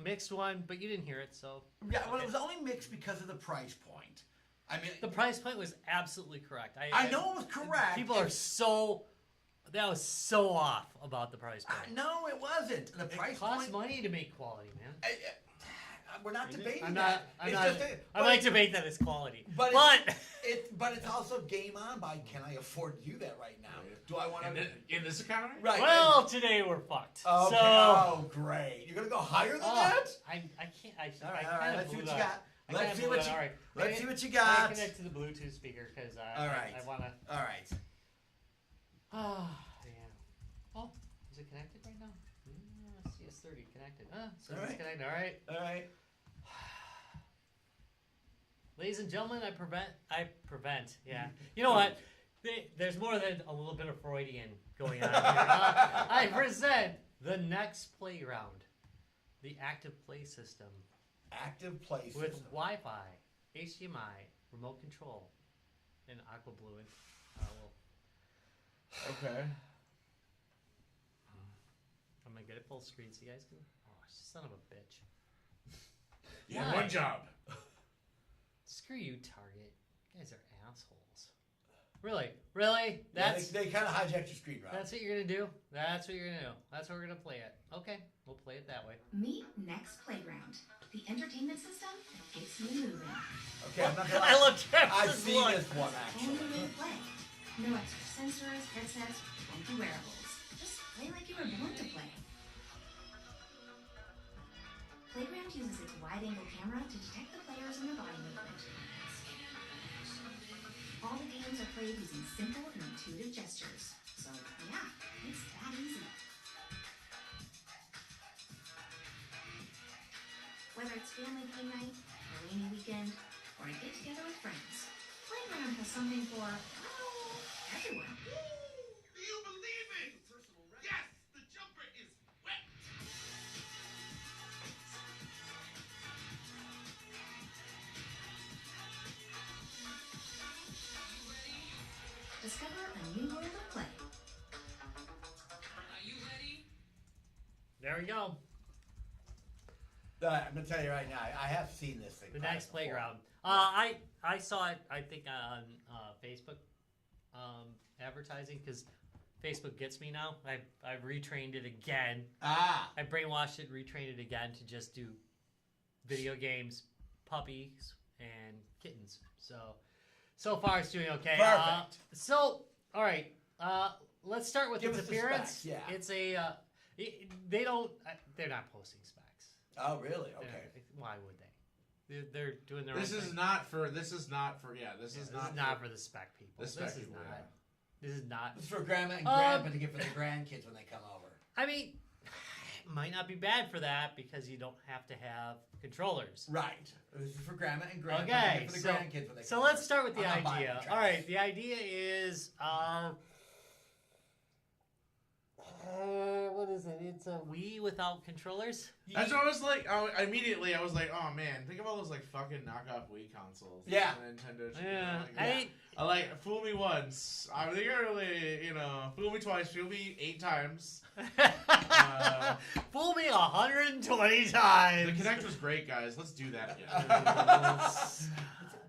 mixed one, but you didn't hear it, so... Yeah, well, it was only mixed because of the price point. I mean... The price point was absolutely correct. I know it was correct. People are so... That was so off about the price point. No, it wasn't. The price It costs point... money to make quality, man. We're not debating I'm that. not, I might debate that it's quality. But it's also game on by can I afford to do that right now? Do I want to... In this economy? Right. Well, today we're fucked. Okay. So, oh, great. You're going to go higher than that? I can't. All right. Let's see what you got. Let's see what you I got. connect to the Bluetooth speaker because All right. I want to... All right. Oh, yeah. Oh, is it connected right now? CS30 connected. So it's connected. All right. All right. Ladies and gentlemen, I prevent. Yeah. You know what? There's more than a little bit of Freudian going on here. I present the next playground, the active play system. Active play system. With Wi-Fi, HDMI, remote control, and aqua blue. Okay. I'm gonna get it full screen so you guys can. Oh, son of a bitch! Yeah, Why? one job. Screw you, Target. You guys are assholes. Really? That's they kind of hijacked your screen, right? that's what you're gonna do. That's what you're gonna do. That's what we're gonna play it. Okay, we'll play it that way. Meet Next Playground, the entertainment system that gets you moving. Okay, I'm not gonna I love Travis's I've seen look. this one Only actually. way to play. No extra sensors, headsets, funky wearables. Just play like you were born to play. Playground uses its wide-angle camera to detect the players and their body movement. All the games are played using simple and intuitive gestures. So, yeah, it's that easy. Whether it's family game night, a rainy weekend, or a get-together with friends, Playground has something for, well, everyone. Do you believe it? Yes, the jumper is wet. Discover a new world of play. Are you ready? There we go. I'm gonna tell you right now, I have seen this thing. The probably next before. playground. I saw it. I think on Facebook advertising because Facebook gets me now. I've retrained it again. I brainwashed it, retrained it again to just do video games, puppies, and kittens. So far it's doing okay. Perfect. All right. Let's start with Give its us the appearance. specs, yeah. It's a. They're not posting specs. Oh, really? Okay. Why would they? They're doing their This own is thing. not for the spec people. The spec people. yeah. This is not. This is for grandma and grandpa to get for their grandkids when they come over. I mean, it might not be bad for that because you don't have to have controllers. Right. This is for grandma and grandpa to Okay, get for the so, grandkids when they so come let's over. start with the I'm not buying idea. the All right, tracks. the idea is, what is it? It's a Wii without controllers. That's what I was like. Immediately, I was like, "Oh man, think of all those like fucking knockoff Wii consoles." Yeah. Nintendo. Shit, Yeah, like, I like fool me once. I think I really, fool me twice, fool me 8 times. Fool me 120 times. The Kinect was great, guys. Let's do that again.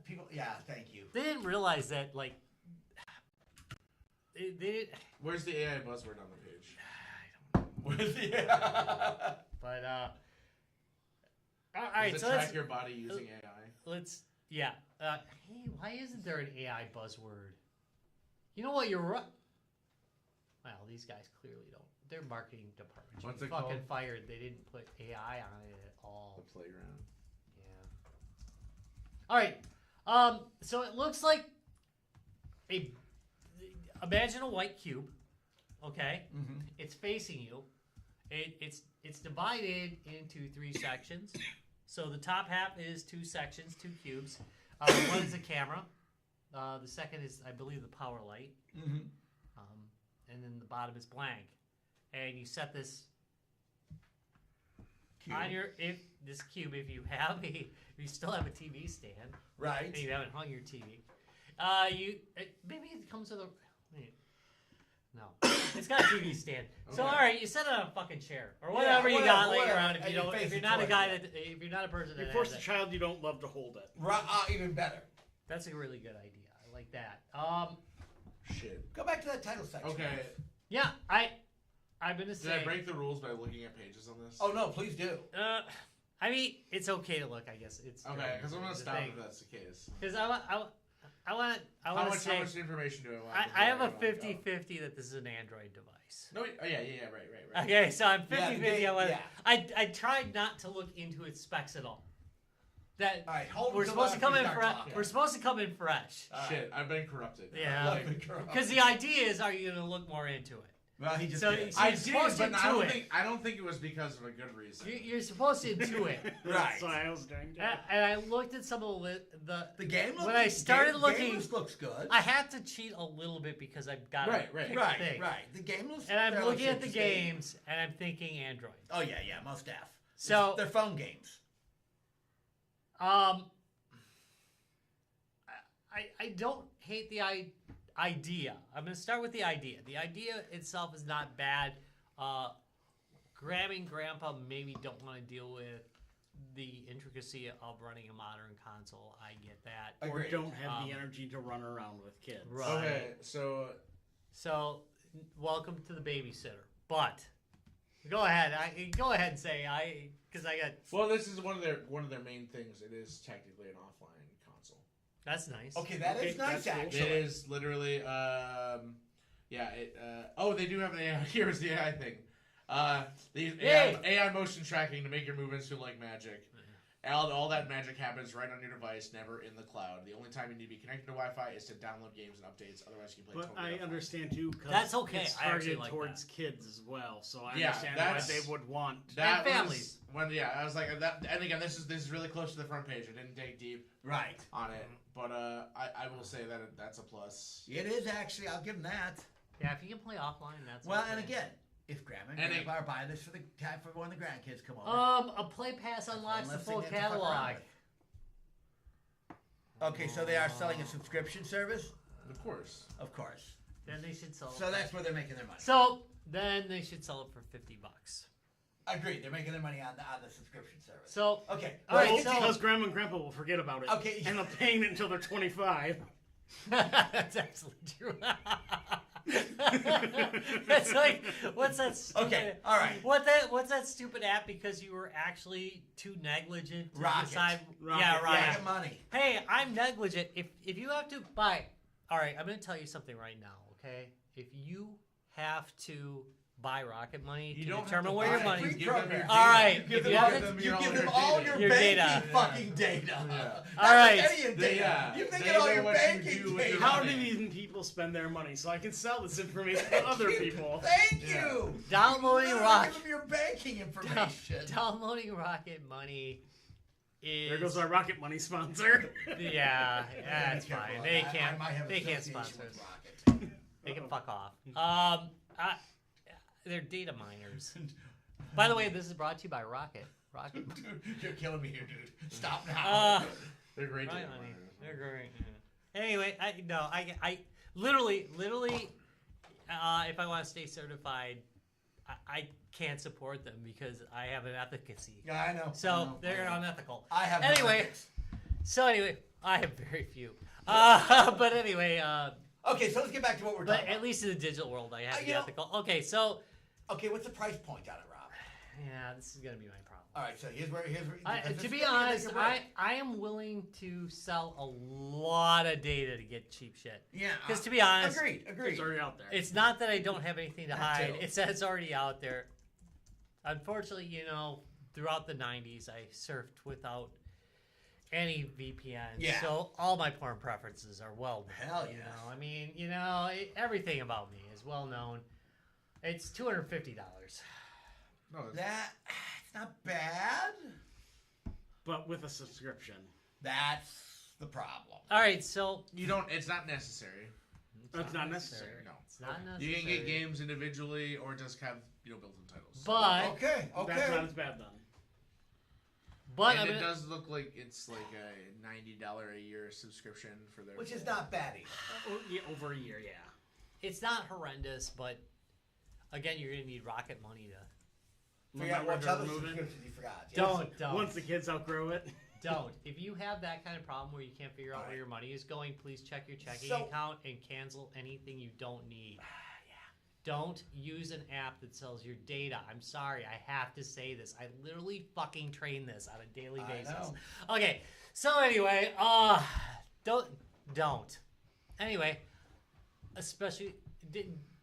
People, yeah, thank you. They didn't realize that, like, they didn't. Where's the AI buzzword on the page? With the, But all right, Does it so track your body using AI? let's hey, why isn't there an AI buzzword? You know what? You're right. Well, these guys clearly don't. Their marketing department should What's be it fucking called? fired. They didn't put AI on it at all. The playground. Yeah. All right. So it looks like imagine a white cube. Okay. Mhm. It's facing you. It's divided into 3 sections. So the top half is 2 sections, 2 cubes. One is a camera. The second is, I believe, the power light. Mm-hmm. And then the bottom is blank. And you set this Cube. on your if you still have a TV stand Right. and you haven't hung your TV, maybe it comes with a. Wait, no, it's got a TV stand. So Okay. all right, you set it on a fucking chair or whatever you got laying whatever. around. If And you you don't, face if you're it not a towards guy you. that, if you're not a person You that force has a it, child you don't love to hold it. Even better. that's a really good idea. I like that. Shit. Go back to that title section. Okay. Yeah, I'm gonna Did say. I break the rules by looking at pages on this? Oh no, please do. I mean, it's okay to look. I guess it's Okay, because I'm gonna the stop thing. if that's the case. Because I want to How say much information do I want? I have a before I go? 50-50 that this is an Android device. No, oh yeah, right. Okay, so I'm 50-50. Yeah, the game- yeah. I tried not to look into its specs at all. That All right, hold we're until supposed to after come we in start fresh. talking. We're supposed to come in fresh. All right. Shit, I've been corrupted. Yeah. Love and corrupt. Because the idea is, are you going to look more into it? Well, he just So did. it's- I You're did, supposed but to do it. I don't think it was because of a good reason. You're supposed to intuit. Right. So I was doing. And I looked at some of The game looks When I started game, looking- looks good. I had to cheat a little bit because I've got Right, to right. pick right, the thing. right. The game looks. And I'm fairly looking at the interesting. games, and I'm thinking Android. Oh yeah, most F. So- they're phone games. I don't hate the idea. I'm going to start with the idea. The idea itself is not bad. Grammy and Grandpa maybe don't want to deal with the intricacy of running a modern console. I get that. Or Agreed. don't have the Um, energy to run around with kids. Right. Okay, so So, welcome to the babysitter. But go ahead. Go ahead and say because I got. well, this is one of their main things. It is technically an offline console. That's nice. Okay, that is Okay, nice that's cool. actually. It is literally, they do have an AI. Here's the AI thing. The AI motion tracking to make your movements feel like magic. All that magic happens right on your device, never in the cloud. The only time you need to be connected to Wi-Fi is to download games and updates. Otherwise, you can play. But totally I offline. understand too. 'Cause That's okay. It's I actually targeted like towards kids as well, so I Yeah, understand why that's- they would want. That And was when I was like that. And again, this is really close to the front page. I didn't dig deep Right. on it, but I will say that that's a plus. It is actually. I'll give them that. Yeah, if you can play offline, that's Well, okay. and again, if Grandma and And Grandpa are buying this for when the grandkids come over. A Play Pass unlocks the Unless they full get to fuck around catalog. with. Okay, so they are selling a subscription service, Of course. of course. Then they should sell. So that's where they're making their money. So then they should sell it for $50. Agreed. They're making their money on the subscription service. So Okay. All right, well, so- Because Grandma and Grandpa will forget about it. Okay. And they're paying it until they're 25. that's actually true. That's like what's that? Stupid, Okay, all right. What's that stupid app because you were actually too negligent to Rocket. decide? Rocket, Yeah, right. yeah, get money. Hey, I'm negligent. If you have to buy, all right, I'm going to tell you something right now. Okay, if you have to buy Rocket Money You to don't have determine to where buy your it. money. Free Give them program. your All right, You if give you them, have all- to- you all give your them all data. your Your banking data. fucking data. Yeah. Not All right. just any data. Yeah. You can They get all know your what you banking do with your data. How money. do these people spend their money? So I can sell this information to other people. Thank Yeah. you. Downloading You Rocket. Give them your banking information. Downloading Rocket Money is. There goes our Rocket Money sponsor. Yeah, that's Careful. fine. They I can't. might have They can't association sponsor with us. Rocket. They can fuck off. They're data miners. By the way, this is brought to you by Rocket. Rocket. Dude, you're killing me here, dude. Stop now. They're great. Right, data honey. miners. They're great. Yeah. Anyway, I literally, if I want to stay certified, I can't support them because I have an efficacy. yeah, I know. So I know, they're I know. unethical. I have no Anyway, ethics. so anyway, I have very few. But anyway, Okay, so let's get back to what we're but talking at about. least in the digital world, I have to you be know- ethical. Okay, so Okay, what's the price point on it, Rob? yeah, this is gonna be my problem. All right, so here's where because To this be is gonna honest, make or break. I am willing to sell a lot of data to get cheap shit. Yeah. Because to be honest, agreed. It's already out there. it's not that I don't have anything to That hide. too. It's that it's already out there. Unfortunately, throughout the 90s, I surfed without any VPN. Yeah. So all my porn preferences are well known. Hell you yes. know? I mean, everything about me is well known. It's $250. No, it's- It's not bad. But with a subscription. That's the problem. All right, so you don't. It's not necessary. That's not necessary. No. It's not You necessary. can get games individually or just have built-in titles. But Okay. That's not as bad then. But And I mean, it does look like it's like a $90 a year subscription for their. Which is not bad either. Yeah, over a year, yeah. it's not horrendous, but again, you're gonna need rocket money to. Forgot Remember what to other remove it? subscriptions you forgot. Don't. Once the kids outgrow it. Don't. If you have that kind of problem where you can't figure out where Alright. your money is going, please check your checking So- account and cancel anything you don't need. Don't use an app that sells your data. I'm sorry, I have to say this. I literally fucking train this on a daily I basis. know. Okay, so anyway, don't. Anyway, especially,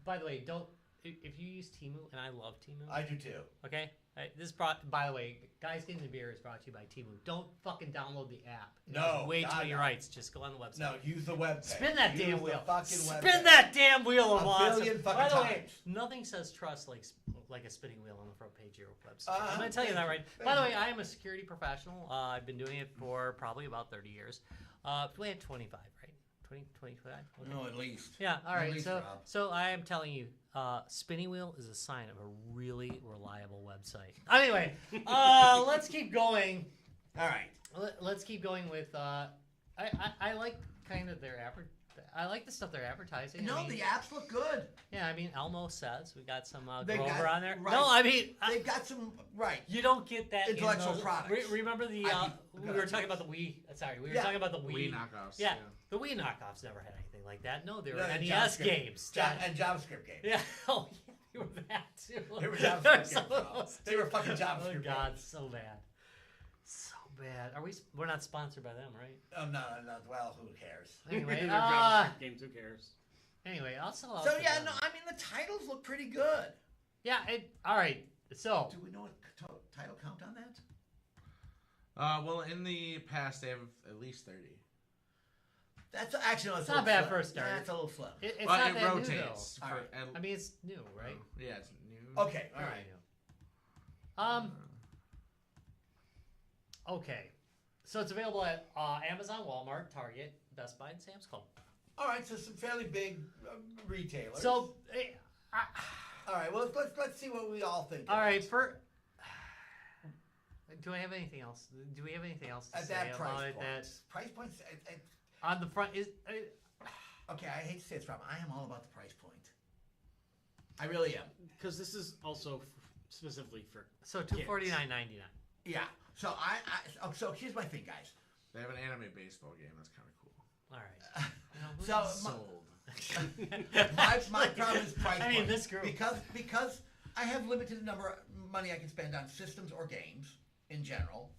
by the way, don't, if you use Temu, and I love Temu, I do too. okay? This brought, by the way, Guys Getting the Beer is brought to you by Temu. Don't fucking download the app. It No, has way too God, many no. rights. Just go on the website. No, use the website. Spin that Use damn the wheel. fucking Spin website. that damn wheel of A awesome. billion By fucking the way, times. nothing says trust like a spinning wheel on the front page of your website. Uh-huh. I'm going to tell you that right. Thank By the you. way, I am a security professional. I've been doing it for probably about 30 years. We had 25, right? 20, 25? Okay. No, at least. Yeah, all At right. least, So, Rob. so I am telling you, spinning wheel is a sign of a really reliable website. Anyway, let's keep going. All right. Let's keep going with. I like kind of their I like the stuff they're advertising. No, I mean, the apps look good. yeah, I mean Elmo says we got some They Grover got- on there. right. No, I mean They've got some right. you don't get that in Intellectual those- products. remember the we go were ahead. talking about the Wii. Sorry, we were Yeah. talking about the Wii Wii. knockoffs. Yeah, the Wii knockoffs never had anything like that. No, they were No, and NES JavaScript. games. And JavaScript games. Yeah. Oh, yeah, they were that too. They were There JavaScript some games. of Rob. those They were fucking JavaScript Oh games. God, so bad, so bad. We're not sponsored by them, right? No. Well, who cares? Anyway, They're JavaScript games, who cares? anyway, I'll sell out. So to yeah, them. no, I mean the titles look pretty good. Yeah. All right. So Do we know what title count on that? Well, in the past, they have at least 30. That's actually It's not bad slim. for a start. That's a little slim. it's But not it that rotates. new though. All right. I mean, it's new, right? Yeah, it's new. Okay, all right. Okay. So it's available at Amazon, Walmart, Target, Best Buy, and Sam's Club. All right, so some fairly big retailers. So, all right, well let's see what we all think. all right. Do I have anything else? Do we have anything else to At say that about price it? point. That Price points. on the front is. Okay, I hate to say it's Rob. I am all about the price point. I really am. Because this is also specifically for So kids. $249.99. Yeah. So so here's my thing, guys. They have an anime baseball game. That's kind of cool. All right. So Sold. my problem is price I mean, point. this group. Because I have limited number of money I can spend on systems or games in general.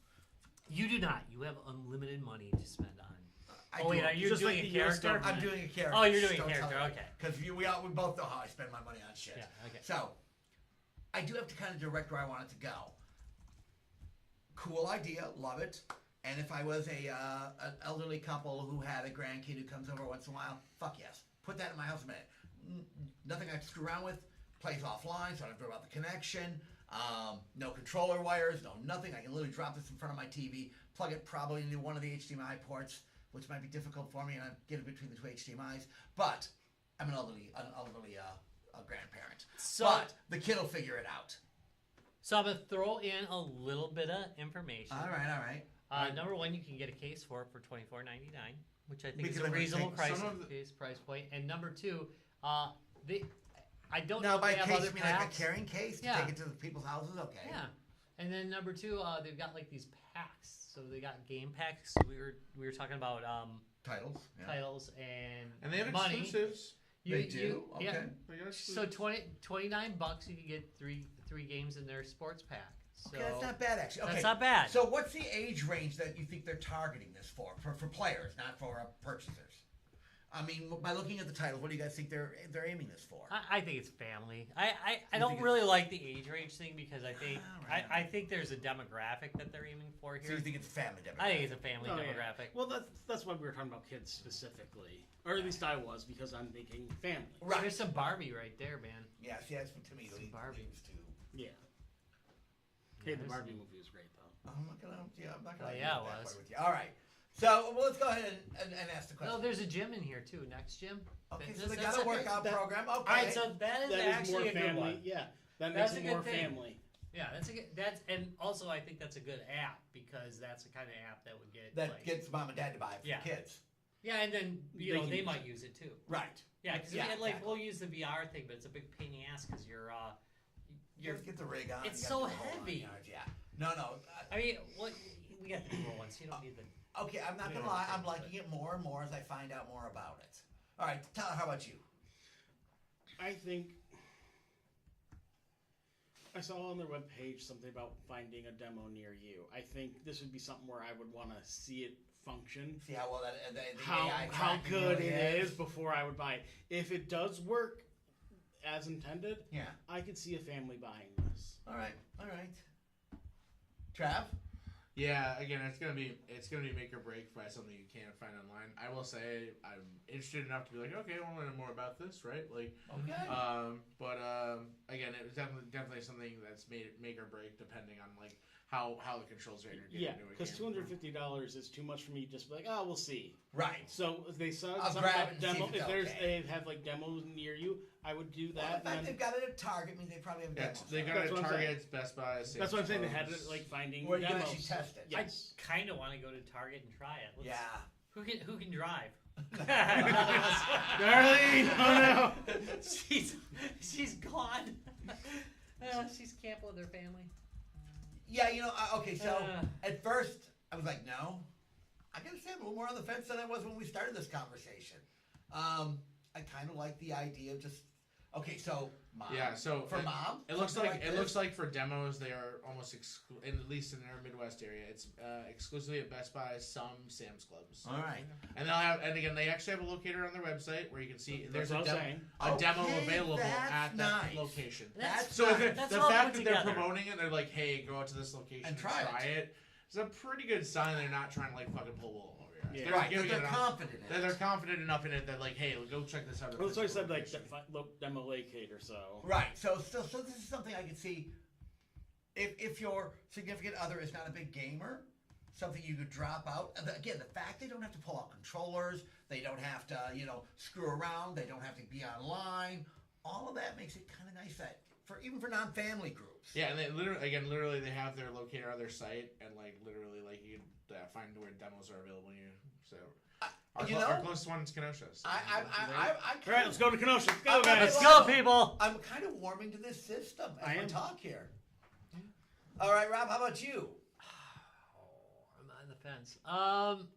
You do not. You have unlimited money to spend on. I Oh wait, do. are you Just doing like a the US character? government. I'm doing a character. Oh, you're doing a character, okay. Because we both know how I spend my money on shit. Yeah. Okay. So, I do have to kind of direct where I want it to go. Cool idea, love it. And if I was an elderly couple who had a grandkid who comes over once in a while, fuck yes. Put that in my house a minute. Nothing I have to screw around with. Plays offline, so I don't have to worry about the connection. No controller wires, no nothing. I can literally drop this in front of my TV, plug it probably into one of the HDMI ports, which might be difficult for me, and I get it between the two HDMIs. But I'm an elderly grandparent. So- but the kid will figure it out. So I'm gonna throw in a little bit of information. All right. Number one, you can get a case for it for $24.99, which I think Because is a I'm gonna reasonable take price some of price point. And number two, I don't Now, know by if they have case, other you mean like a packs. carrying case to Yeah. take it to the people's houses? Okay. Yeah, and then number two, they've got like these packs. So they got game packs. We were talking about Titles. Yeah. titles and And they have money. exclusives. They do? Yeah. Okay. They got So exclusives. $29 you can get three games in their sports pack. So Okay, that's not bad actually. Okay. that's not bad. So what's the age range that you think they're targeting this for players, not for purchasers? I mean, by looking at the title, what do you guys think they're aiming this for? I think it's family. I You don't think really like the age range thing because I think Right. I think there's a demographic that they're aiming for So here. you think it's family demographic? I think it's a family Oh, yeah. demographic. Well, that's why we were talking about kids specifically, or at least I was, because I'm thinking family. Right. There's some Barbie right there, man. Yeah, see, that's to me. Some Barbie. Too. Yeah. Hey, the There's Barbie some- movie was great though. I'm not gonna. Yeah, I'm not gonna. Oh, argue yeah, with it that was. part with you. All right. So well, let's go ahead and ask the No, question. there's a gym in here too. Next gym. Okay, so That's- they that's got a okay. workout That- program. Okay. All right, so that is That is actually more a good family. one. Yeah, that That's makes a it good more thing. family. Yeah, and also I think that's a good app because that's the kind of app that would get That gets mom and dad to buy it for Yeah. the kids. Yeah, and then They can they use might use it too. Right. Yeah, because exactly. we'll use the VR thing, but it's a big pain in the ass because You have to get the rig on. It's you gotta so do the whole heavy. 9 yards, Yeah. No. I mean, we got the Pro ones, so you don't need the. Okay, I'm not We gonna don't lie. have I'm to, liking it more and more as I find out more about it. All right, Tyler, how about you? I think I saw on their webpage something about finding a demo near you. I think this would be something where I would want to see it function. See how well that the How AI how tracking good really it is before I would buy it. If it does work as intended, Yeah. I could see a family buying this. All right. Trav? Yeah, again, it's gonna be make or break by something you can't find online. I will say I'm interested enough to be like, okay, I want to learn more about this, right? Like, Okay. but again, it was definitely something that's made make or break depending on like how the controls are integrated Yeah, into a because game. $250 is too much for me. Just be like, oh, we'll see. Right. So if they saw I'll something grab about it and see demo. if it's If there's okay. they have like demos near you, I would do Well, that. the fact and they've got it at Target means they probably have Yeah, demos. they got That's it what at I'm saying. Targets, Best Buy. That's what I'm saying. They had Sam's it like finding Where you can demos. actually test it. Yes. I kind of want to go to Target and try it. Yeah. Who can drive? Darlene, oh no. she's gone. She's camping with her family. Yeah, okay, so Uh. at first I was like, no. I gotta say I'm a little more on the fence than I was when we started this conversation. I kind of like the idea of just, okay, so mom. Yeah, so for mom, it looks something like this? looks like for demos they are almost at least in our Midwest area. It's exclusively at Best Buy, some Sam's Clubs. All right. And again they actually have a locator on their website where you can see there's That's a, what I'm saying. a demo Okay, available that's at that nice. location. That's So nice. That's the all fact put that they're together. promoting it, they're like, hey, go out to this location And try it. It's a pretty good sign they're not trying to like fucking pull wool over your eyes. Yeah. They're Right, giving they're it enough- confident in it. They're confident enough in it that like, hey, go check this out. at Well, that's why I this said like location. demo locator. So Right. So this is something I can see. If your significant other is not a big gamer, something you could drop out. And again, the fact they don't have to pull out controllers, they don't have to screw around, they don't have to be online. All of that makes it kind of nice that even for non-family groups. Yeah, and they literally they have their locator on their site, and like literally like you can find where demos are available. So our closest one is Kenosha. So. I all right, let's go to Kenosha. Go I'm- guys. Let's go, people. I'm kind of warming to this system as I we am. talk here. All right, Rob, how about you? I'm on the fence. I'm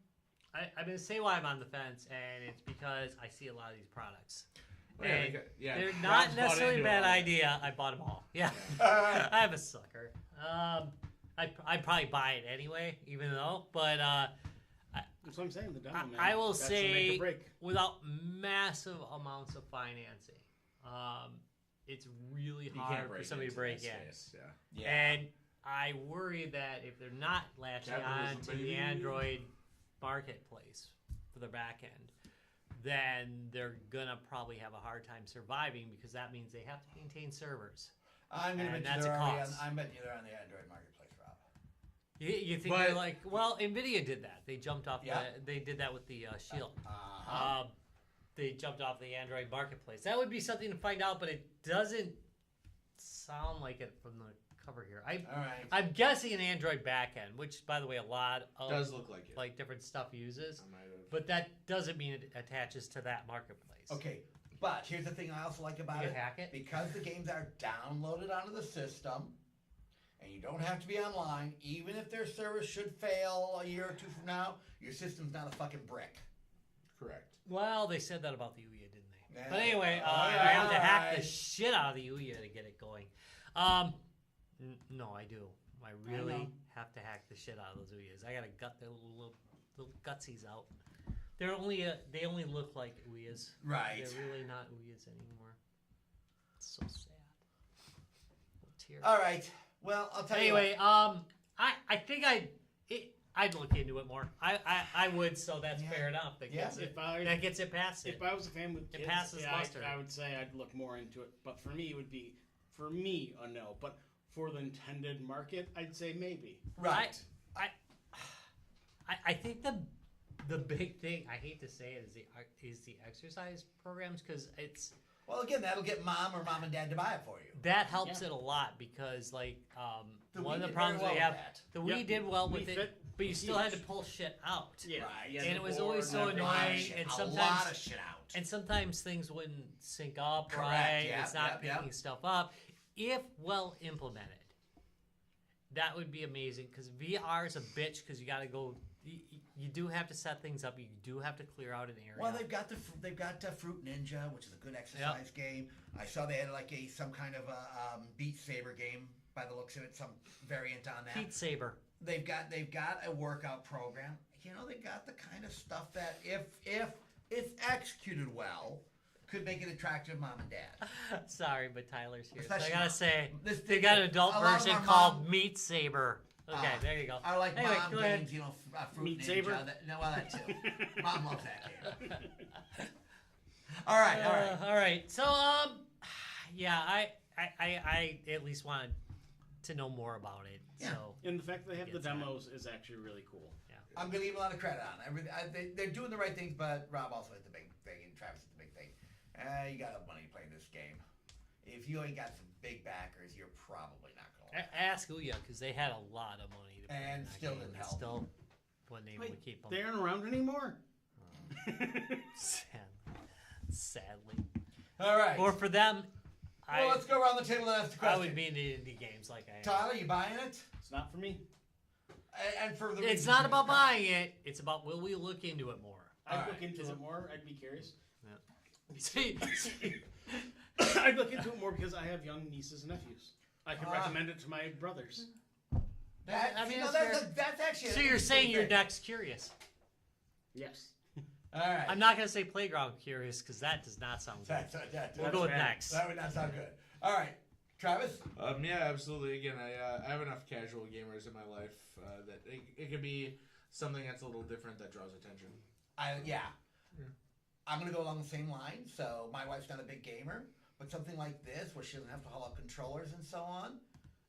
gonna say why I'm on the fence, and it's because I see a lot of these products. And they're not Rob's bought necessarily a into bad it. idea. I bought them all. Yeah, I'm a sucker. I'd probably buy it anyway, even though. But That's what I'm saying. The demo, man. I will That's the make say, or break. without massive amounts of financing, it's really hard for somebody to break in. Yeah. And I worry that if they're not latching Capitalism, on to baby. the Android marketplace for their back end, then they're gonna probably have a hard time surviving because that means they have to maintain servers. I'm going to And bet that's you a they're already on, cost. I'm betting you they're on the Android marketplace, Rob. You think But- they're like, well, Nvidia did that. They jumped off. Yeah. They did that with the Shield. Uh-huh. They jumped off the Android marketplace. That would be something to find out, but it doesn't sound like it from the cover here. All right. I'm guessing an Android backend, which, by the way, a lot of Does look like it. like different stuff uses, I might have. but that doesn't mean it attaches to that marketplace. Okay, but here's the thing I also like about You it. can hack it? Because the games are downloaded onto the system, and you don't have to be online, even if their service should fail a year or two from now, your system's not a fucking brick. Correct. Well, they said that about the Ouya, didn't they? Yeah. But anyway, All I have to hack the right. shit out of the Ouya to get it going. No, I do. I really know. have to hack the shit out of those Ouyas. I gotta gut their little gutsies out. They only look like Ouyas. Right. They're really not Ouyas anymore. It's so sad. Little tear. All right. Well, I'll tell Anyway, you. I think I'd look into it more. I would, so that's Yeah. fair enough. That Yeah. gets it. If I That gets it past it. if I was a fan with It kids, passes yeah, muster. I would say I'd look more into it. But for me, it would be a no. But for the intended market, I'd say maybe. Right. I think the big thing, I hate to say it, is the exercise programs, because Well, again, that'll get mom or mom and dad to buy it for you. That helps it a lot because, like, The one Wii of the did problems very we well have, with that. the Wii Yep. did well with Wii it, Fit but you was still had to huge. pull shit out. Yeah, Right. you had And the it was board always so and A lot of annoying, shit, and a sometimes lot of shit out. and sometimes things wouldn't sync up Correct, right. yep, It's not yep, yep. picking stuff up. If well implemented, that would be amazing. Because VR is a bitch. Because you got to go. You do have to set things up. You do have to clear out an area. Well, they've got Fruit Ninja, which is a good exercise game. I saw they had like some kind of a Beat Saber game by the looks of it, some variant on that. Beat Saber. They've got a workout program. You know, they got the kind of stuff that if it's executed well, could make it attractive to mom and dad. Sorry, but Tyler's here. So I Especially gotta mom. say, This- they got an adult a lot of version our called mom- Meat Saber. Okay, there you go. I like Anyway, mom go ahead. games, you know, Fruit Meat Ninja. Saber? That too. Mom loves that game. All right. All right. So, yeah, I at least wanted to know more about it. Yeah. So, And the fact that they have the Gets that. demos is actually really cool. I'm going to give a lot of credit on it. They're doing the right things, but Rob also hit the big thing, and Travis hit the big thing. You got enough money to play this game. If you ain't got some big backers, you're probably not going to. ask Ouya because they had a lot of money to put And in that still game, didn't and help. Still wasn't able Wait, to keep them. they aren't around anymore. Sadly. All right. Or for them, Well, let's go around the table and ask the question. I would be into indie games like I am. Tyler, you buying it? It's not for me. And for the It's reasons not you about described. buying it. It's about will we look into it more. I'd Alright. look into it more. I'd be curious. See, I'd look into it more because I have young nieces and nephews. I can recommend it to my brothers. I mean, That's actually. so an you're saying interesting you're thing. next curious. Yes. All right. I'm not going to say playground curious because that does not sound good. We'll go with bad. next. That would not sound good. All right, Travis. Yeah, absolutely. Again, I have enough casual gamers in my life that it could be something that's a little different that draws attention. Yeah. I'm gonna go along the same line. So my wife's not a big gamer, but something like this, where she doesn't have to haul out controllers and so on,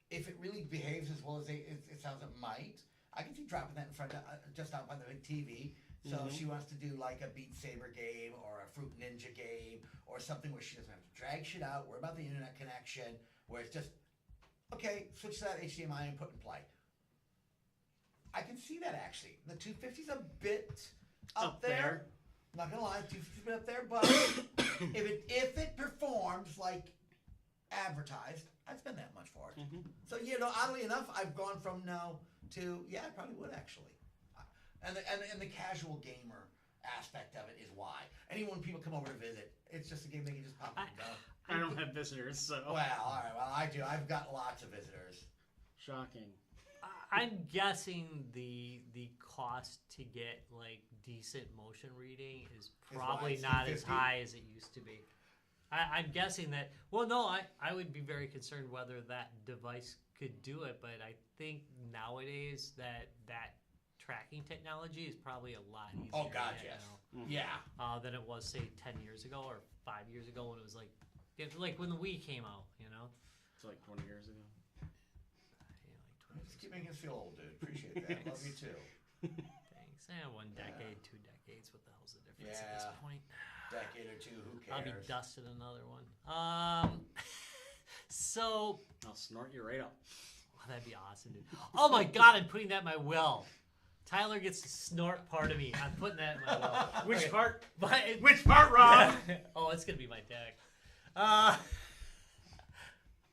if it really behaves as well as it sounds it might, I can see dropping that in front of just out by the big TV. So if she wants to do like a Beat Saber game or a Fruit Ninja game or something where she doesn't have to drag shit out, worry about the internet connection, where it's just okay, switch to that HDMI and put in play. I can see that actually. The 250's a bit up there. I'm not gonna lie, 250's a bit up there, but if it performs like advertised, I'd spend that much for it. So oddly enough, I've gone from no to yeah, I probably would actually. And the casual gamer aspect of it is why. And even when people come over to visit, it's just a game they can just pop in and go. I don't have visitors, so. Well, all right. Well, I do. I've got lots of visitors. Shocking. I'm guessing the cost to get like decent motion reading is probably it's not as 250? high as it used to be. I'm guessing that. Well, no, I would be very concerned whether that device could do it, but I think nowadays that tracking technology is probably a lot easier. Oh God, to get yes. now, Yeah. than it was say 10 years ago or 5 years ago when it was like when the Wii came out. It's like 20 years ago. Just keep making us feel old, dude. Appreciate that. Love you too. Thanks. 1 decade, 2 decades. What the hell's the difference at this Yeah. point? Decade or two. Who I'll cares? be dusting another one. So I'll snort you right up. that'd be awesome, dude. Oh my God, I'm putting that in my will. Tyler gets to snort part of me. I'm putting that in my will. Which Okay. part? But Which part, Rob? oh, it's gonna be my dick.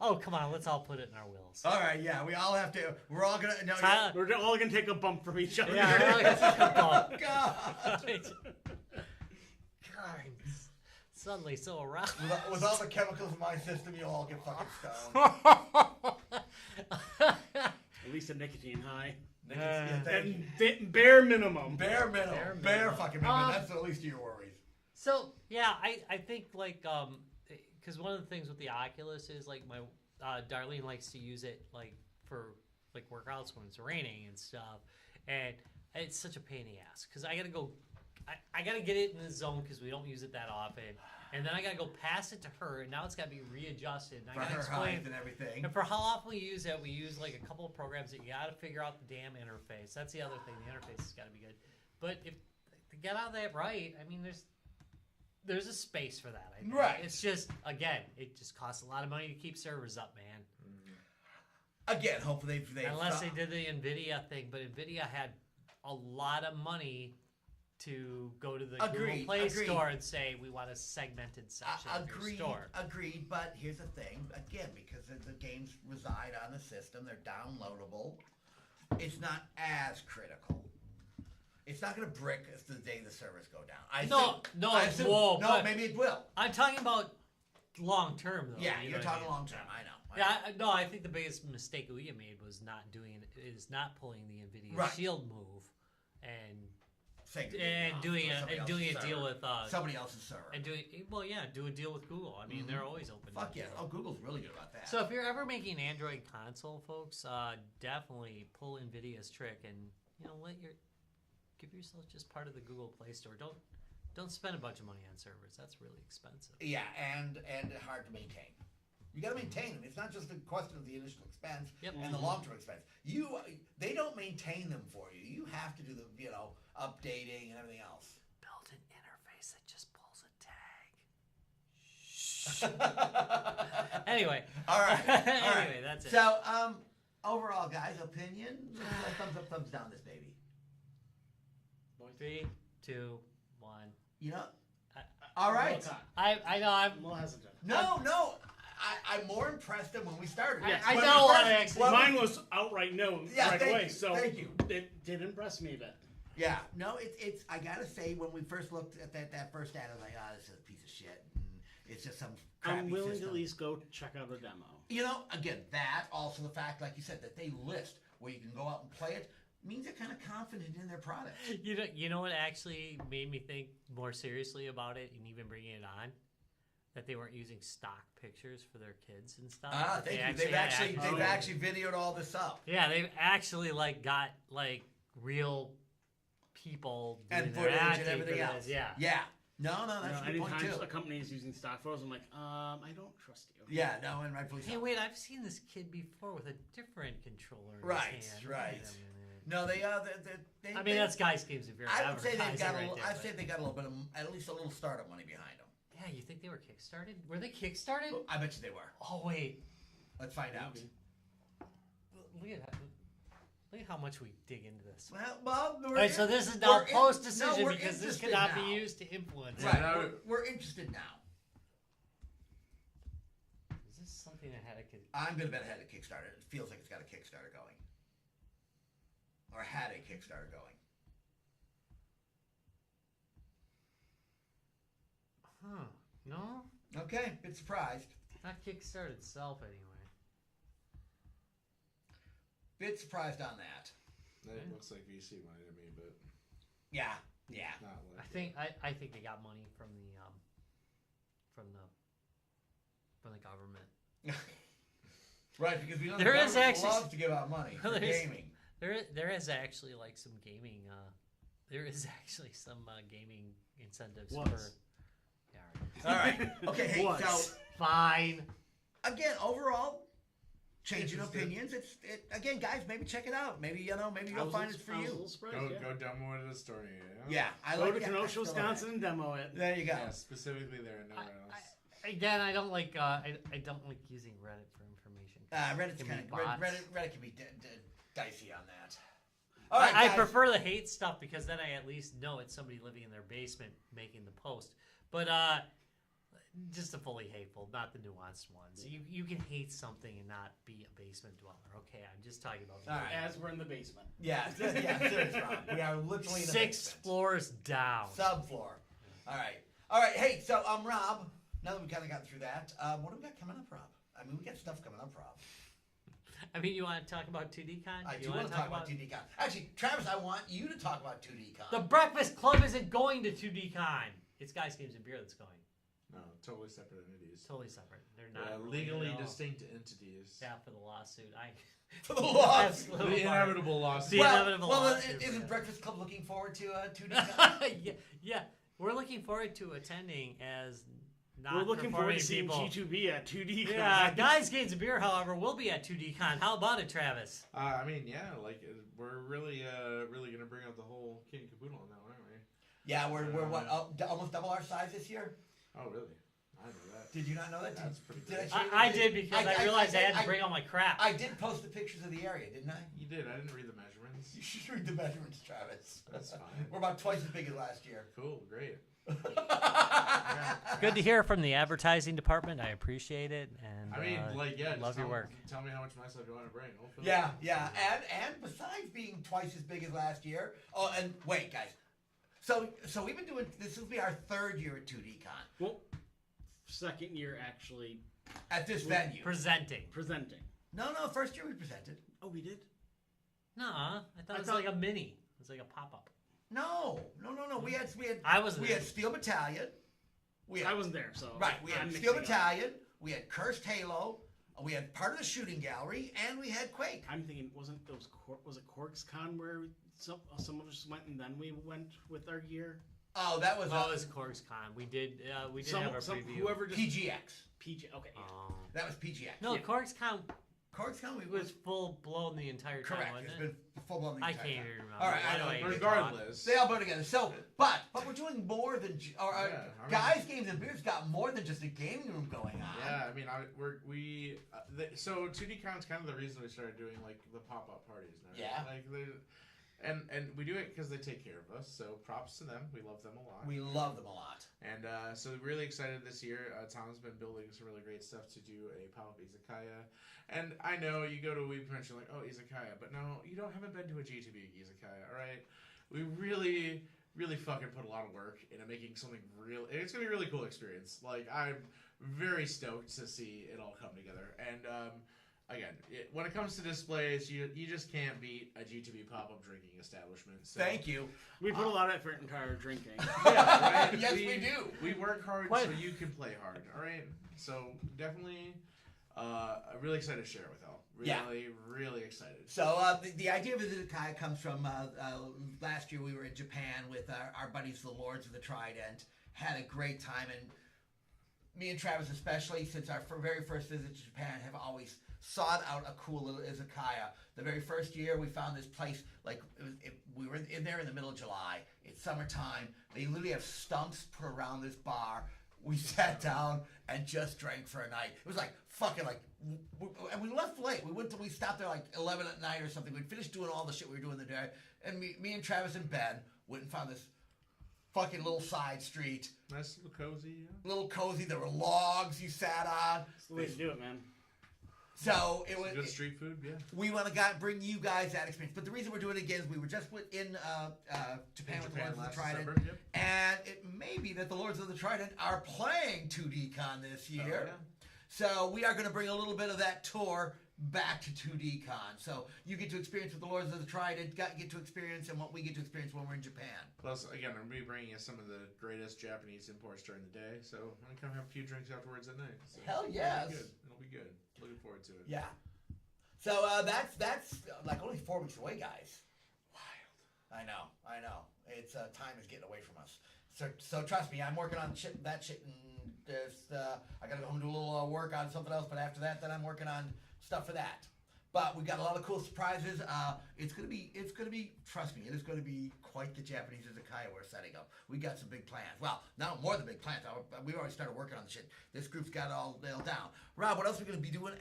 Oh, come on, let's all put it in our wills. All right. Yeah. We all have to. We're all gonna. No. Tyler, We're all gonna take a bump from each other. yeah, we're all gonna take a bump. God. God, I'm suddenly so aroused. With all the chemicals in my system, you'll all get fucking stoned. At least a nicotine high. Yeah, thank you. And bare minimum. Bare minimum. Bare Bare minimum. fucking minimum. That's the least of your worries. So yeah, I think like because one of the things with the Oculus is like my Darlene likes to use it like for like workouts when it's raining and stuff, and it's such a pain in the ass because I gotta go, I gotta get it in the zone because we don't use it that often, and then I gotta go pass it to her, and now it's gotta be readjusted. And I For gotta her explain. height and everything. And for how often we use it, we use like a couple of programs that you got to figure out the damn interface. That's the other thing. The interface has got to be good. But if to get out of that right, I mean, there's there's a space for that. I think. Right. It's just, again, it just costs a lot of money to keep servers up, man. Again, hopefully they Unless they did the NVIDIA thing, but NVIDIA had a lot of money to go to the Google Play Store and say, we want a segmented section of your store. Agreed, but here's the thing. Again, because the games reside on the system, they're downloadable. It's not as critical. It's not going to brick as the day the servers go down. Whoa. Maybe it will. I'm talking about long term, though. Yeah, you you're know talking what I mean? long term. I know. Yeah, I think the biggest mistake we made was not pulling the NVIDIA Shield move and doing a deal with somebody else's server and do a deal with Google. I mean, they're always open. Fuck yeah! Oh, Google's really good about that. So if you're ever making an Android console, folks, definitely pull NVIDIA's trick and give yourself just part of the Google Play Store. Don't spend a bunch of money on servers. That's really expensive. Yeah, and hard to maintain. You got to maintain them. It's not just a question of the initial expense and the long-term expense. They don't maintain them for you. You have to do the updating and everything else. Build an interface that just pulls a tag. Anyway. All right. Anyway, that's it. So, overall, guys, opinion. Thumbs up, thumbs down. This baby. 3, 2, 1. All right. I know. I'm a little hesitant. No. I'm more impressed than when we started. Yes. I know. Mine was outright no right away. So thank you. It did impress me a bit. Yeah. No, it's. I gotta say, when we first looked at that first ad, I was like, this is a piece of shit. And it's just some crappy I'm willing system. to at least go check out a demo. Again, that also the fact, like you said, that they list where you can go out and play it means they're kind of confident in their product. You know what actually made me think more seriously about it and even bringing it on? That they weren't using stock pictures for their kids and stuff. Thank you. They've actually videoed all this up. Yeah, they've actually got real people doing and footage their and everything else. Yeah. No, that's a good point too. A company is using stock photos. I'm like, I don't trust you. Yeah, no, and rightfully so. Hey, wait, I've seen this kid before with a different controller in his hand. Right. No, they I mean, that's Guys Games if you're I would say they've got I'd say they got a little bit of, at least a little startup money behind them. Yeah, you think they were kickstarted? Were they kickstarted? I bet you they were. Oh wait, let's find out. Look at how much we dig into this. Well, all right, so this is now post decision because this cannot be used to influence. Right, we're interested now. Is this something that had a kid? I'm gonna bet it had a Kickstarter. It feels like it's got a Kickstarter going, or had a Kickstarter going. Huh. No? Okay, bit surprised. Not Kickstarter itself, anyway. Bit surprised on that. That looks like VC money to me, but yeah. Not like I think they got money from the government. Right, because we know there the is government actually loves to give out money for gaming. There is actually some gaming. There is actually some gaming incentives for. All right. Okay. Hey, so fine. Again, overall, changing opinions. Again, guys. Maybe check it out. Maybe you'll find it's for you. Go demo it at a store. Yeah, I go like to Kenosha, Wisconsin, and demo it. There you go. Yeah, specifically there, nowhere else. Again, I don't like. I don't like using Reddit for information. Reddit's kind of Reddit can be dicey on that. All right, I prefer the hate stuff because then I at least know it's somebody living in their basement making the post. But just the fully hateful, not the nuanced ones. You can hate something and not be a basement dweller. Okay, I'm just talking about. All right. As we're in the basement. Yeah, serious, Rob. We are literally in the basement. 6 floors down. Subfloor. All right. Hey, so Rob. Now that we've kind of gotten through that, what do we got coming up, Rob? I mean, we got stuff coming up, Rob. I mean, you want to talk about 2D-Con? I do want to talk about 2D-Con. Actually, Travis, I want you to talk about 2D-Con. The Breakfast Club isn't going to 2D-Con. It's Guys, Games, and Beer that's going. No, totally separate entities. Totally separate. They're not legally distinct entities. Yeah, for the lawsuit. For the lawsuit. The inevitable lawsuit. The inevitable lawsuit. Isn't Breakfast Club looking forward to 2D-Con? Yeah. We're looking forward to attending as We're looking forward to seeing people. G2B at 2D. Yeah, Guys, Games, and Beer, however, will be at 2D-Con. How about it, Travis? I mean, yeah, we're really gonna bring out the whole kit and caboodle on that one, aren't we? Yeah, we're what almost double our size this year. Oh, really? I know that. Did you not know that? That's pretty Did great. show you I that? did because I realized I had to bring all my crap. I did post the pictures of the area, didn't I? You did. I didn't read the measurements. You should read the measurements, Travis. That's fine. We're about twice as big as last year. Cool. Great. Good to hear from the advertising department. I appreciate it, and I mean, just love your work. Tell me how much my stuff you want to bring. We'll fill it. Yeah, and besides being twice as big as last year, oh, and wait, guys, so we've been doing this will be our third year at 2DCon Well, second year actually at this venue. Presenting. presenting. No, first year we presented. Oh, we did. Nuh-uh. I thought it was like a mini. It was like a pop-up. No. We had I wasn't we there. had Steel Battalion. I wasn't there, so Right, we I'm had Steel mixing up. Battalion. We had Cursed Halo. We had part of the shooting gallery, and we had Quake. I'm thinking, was it CorksCon where some of us went and then we went with our gear? Oh, that was Oh, it was CorksCon. We did have our preview. Whoever just PGX. PG. Okay. Yeah. Oh. That was PGX. No, Yeah. CorksCon CorksCon we was full blown the entire time, correct. wasn't It's it? been full blown the I entire can't time. even remember. All right, I Why know. do I even Regardless. They all go together. So, but we're doing more than guys, games, and beers got more than just a gaming room going on. Yeah, I mean, so 2DCon's kind of the reason we started doing like the pop-up parties now. Yeah. Like and we do it because they take care of us. So props to them. We love them a lot. We love them a lot. And so really excited this year. Tom's been building some really great stuff to do a pop-up izakaya. And I know you go to a weeb convention like, oh, izakaya. But no, haven't been to a G2B izakaya, all right? We really, really fucking put a lot of work into making something real. It's going to be a really cool experience. Like, I'm very stoked to see it all come together. And again, when it comes to displays, you just can't beat a G2B pop-up drinking establishment. So. Thank you. We put a lot of effort into our drinking. Yeah, right? Yes, we do. We work hard What? so you can play hard. All right. So definitely, I'm really excited to share it with y'all. Really, really excited. So the idea of izakaya comes from last year we were in Japan with our buddies, the Lords of the Trident. Had a great time, and me and Travis especially, since our very first visit to Japan, have always sought out a cool little izakaya. The very first year we found this place, we were in there in the middle of July. It's summertime. They literally have stumps put around this bar. We sat down and just drank for a night. It was like fucking and we left late. We stopped there like 11 at night or something. We'd finished doing all the shit we were doing the day, and me and Travis and Ben went and found this fucking little side street. Nice little cozy. Yeah. Little cozy. There were logs you sat on. That's the way to do it, man. So it was Good street food, yeah. We want to bring you guys that experience. But the reason we're doing it again is we were just in Japan with the Lords of the Trident. December, yep. And it may be that the Lords of the Trident are playing 2DCon this year. Oh, yeah. So we are going to bring a little bit of that tour back to 2DCon. So you get to experience what the Lords of the Trident get to experience and what we get to experience when we're in Japan. Plus, again, I'm going to be bringing you some of the greatest Japanese imports during the day. So I'm going to come have a few drinks afterwards at night. So Hell yes. It'll be good. Looking forward to it. Yeah. So that's like only 4 weeks away, guys. Wild. I know. It's time is getting away from us. So trust me, I'm working on that shit, and there's I gotta go home and do a little work on something else. But after that, then I'm working on stuff for that. But we got a lot of cool surprises. It's gonna be. Trust me, it is gonna be quite the Japanese izakaya we're setting up. We got some big plans. Well, now more than big plans. We've already started working on the shit. This group's got it all nailed down. Rob, what else are we gonna be doing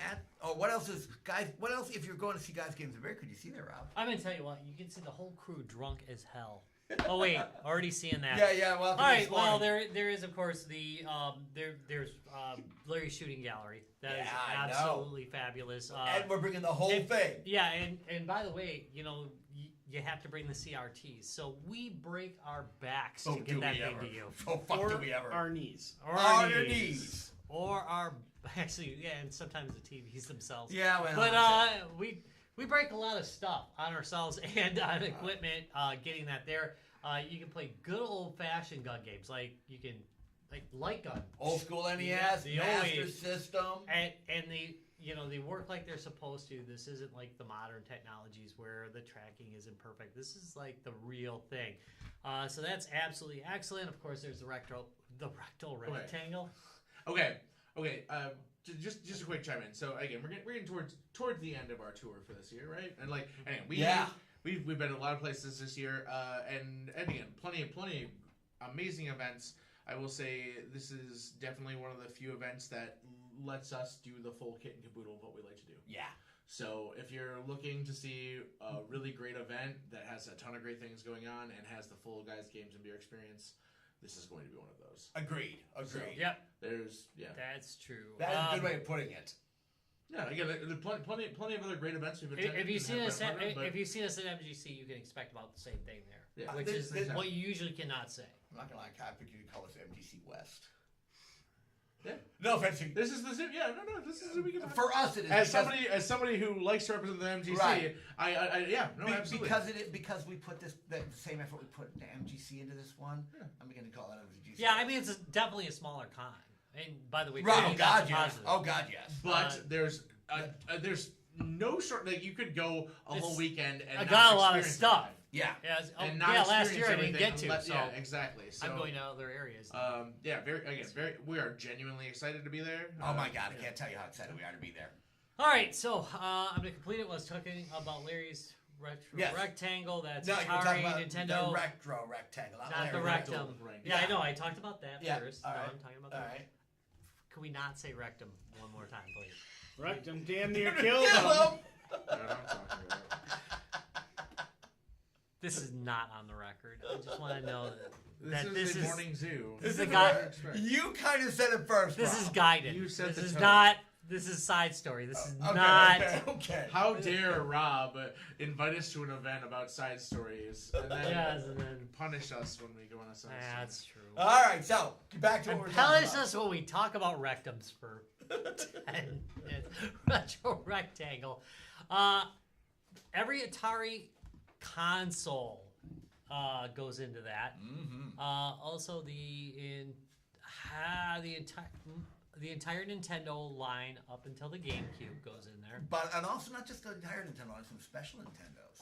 what else is guys? What else if you're going to see Guys Games of Beer? Could you see that, Rob? I'm gonna tell you what. You can see the whole crew drunk as hell. Oh wait, already seeing that. Yeah. Well, All right. Well, there is of course the there's Larry's shooting gallery. That is Yeah, I know. absolutely fabulous. And we're bringing the whole thing. Yeah, and by the way, you have to bring the CRTs. So we break our backs to get that thing to you. Oh, fuck, do we ever? Our knees. Or our knees. Or our actually, yeah, and sometimes the TVs themselves. Yeah, well. But we break a lot of stuff on ourselves and on equipment. Getting that there, you can play good old fashioned gun games like you can light gun, Old school NES, the Master OE. System. and they work like they're supposed to. This isn't like the modern technologies where the tracking isn't perfect. This is like the real thing. So that's absolutely excellent. Of course, there's the rectal rectangle. Okay. Just a quick chime in. So again, we're getting towards the end of our tour for this year, right? And anyway, we've been in a lot of places this year, and again, plenty of amazing events. I will say this is definitely one of the few events that lets us do the full kit and caboodle of what we like to do. Yeah. So if you're looking to see a really great event that has a ton of great things going on and has the full guys, games, and beer experience, this is going to be one of those. Agreed. So, Yep. That's true. That is a good way of putting it. Yeah, again, there's plenty of other great events we've attended. If you've seen us at but- if you've seen us at MGC, you can expect about the same thing there, Yeah. which This- is this- what you usually cannot say. I'm not gonna lie, I figured you'd call us MGC West. Yeah. No offense. This is the this is the weekend. For us, it is As somebody who likes to represent the MGC, Right. Absolutely. because we put the same effort we put into MGC into this one. Yeah. I'm going to call it MGC. Yeah, I mean it's definitely a smaller con. And by the way, Right. Cody, Oh God, that's a yes. positive. Oh God, yes. But there's no short. Like you could go a whole It's- weekend and I not got a lot of experience stuff. everything. Yeah. And not last experience year I didn't everything get to, unless- so yeah, exactly. So I'm going to other areas. we are genuinely excited to be there. Oh my God, I can't tell you how excited we are to be there. All right, so I'm going to complete it. Was talking about Larry's Yes. rectangle. That's No, you were Atari, talking about Nintendo. the retro rectangle, Not the Larry. rectum. Right. Yeah, I Yeah. know. I talked about that Yeah, first. all No, right. I'm talking about All that. right. Can we not say rectum one more time, please? Rectum damn near killed him. I don't know what I'm talking about. This is not on the record. I just want to know that This is Morning Zoo. this is a is guy. You kind of said it first. This Rob. is guided. You set This the is tone. not. This is side story. This is Okay, not. Okay. How dare Rob invite us to an event about side stories and then Yes, and then punish us when we go on a side story? that's true. All right, so back to what And we're talking punish about. us when we talk about rectums for 10 minutes. Retro rectangle. Every Atari console goes into that. Mm-hmm. Also, the entire Nintendo line up until the GameCube goes in there. And also not just the entire Nintendo, some special Nintendos.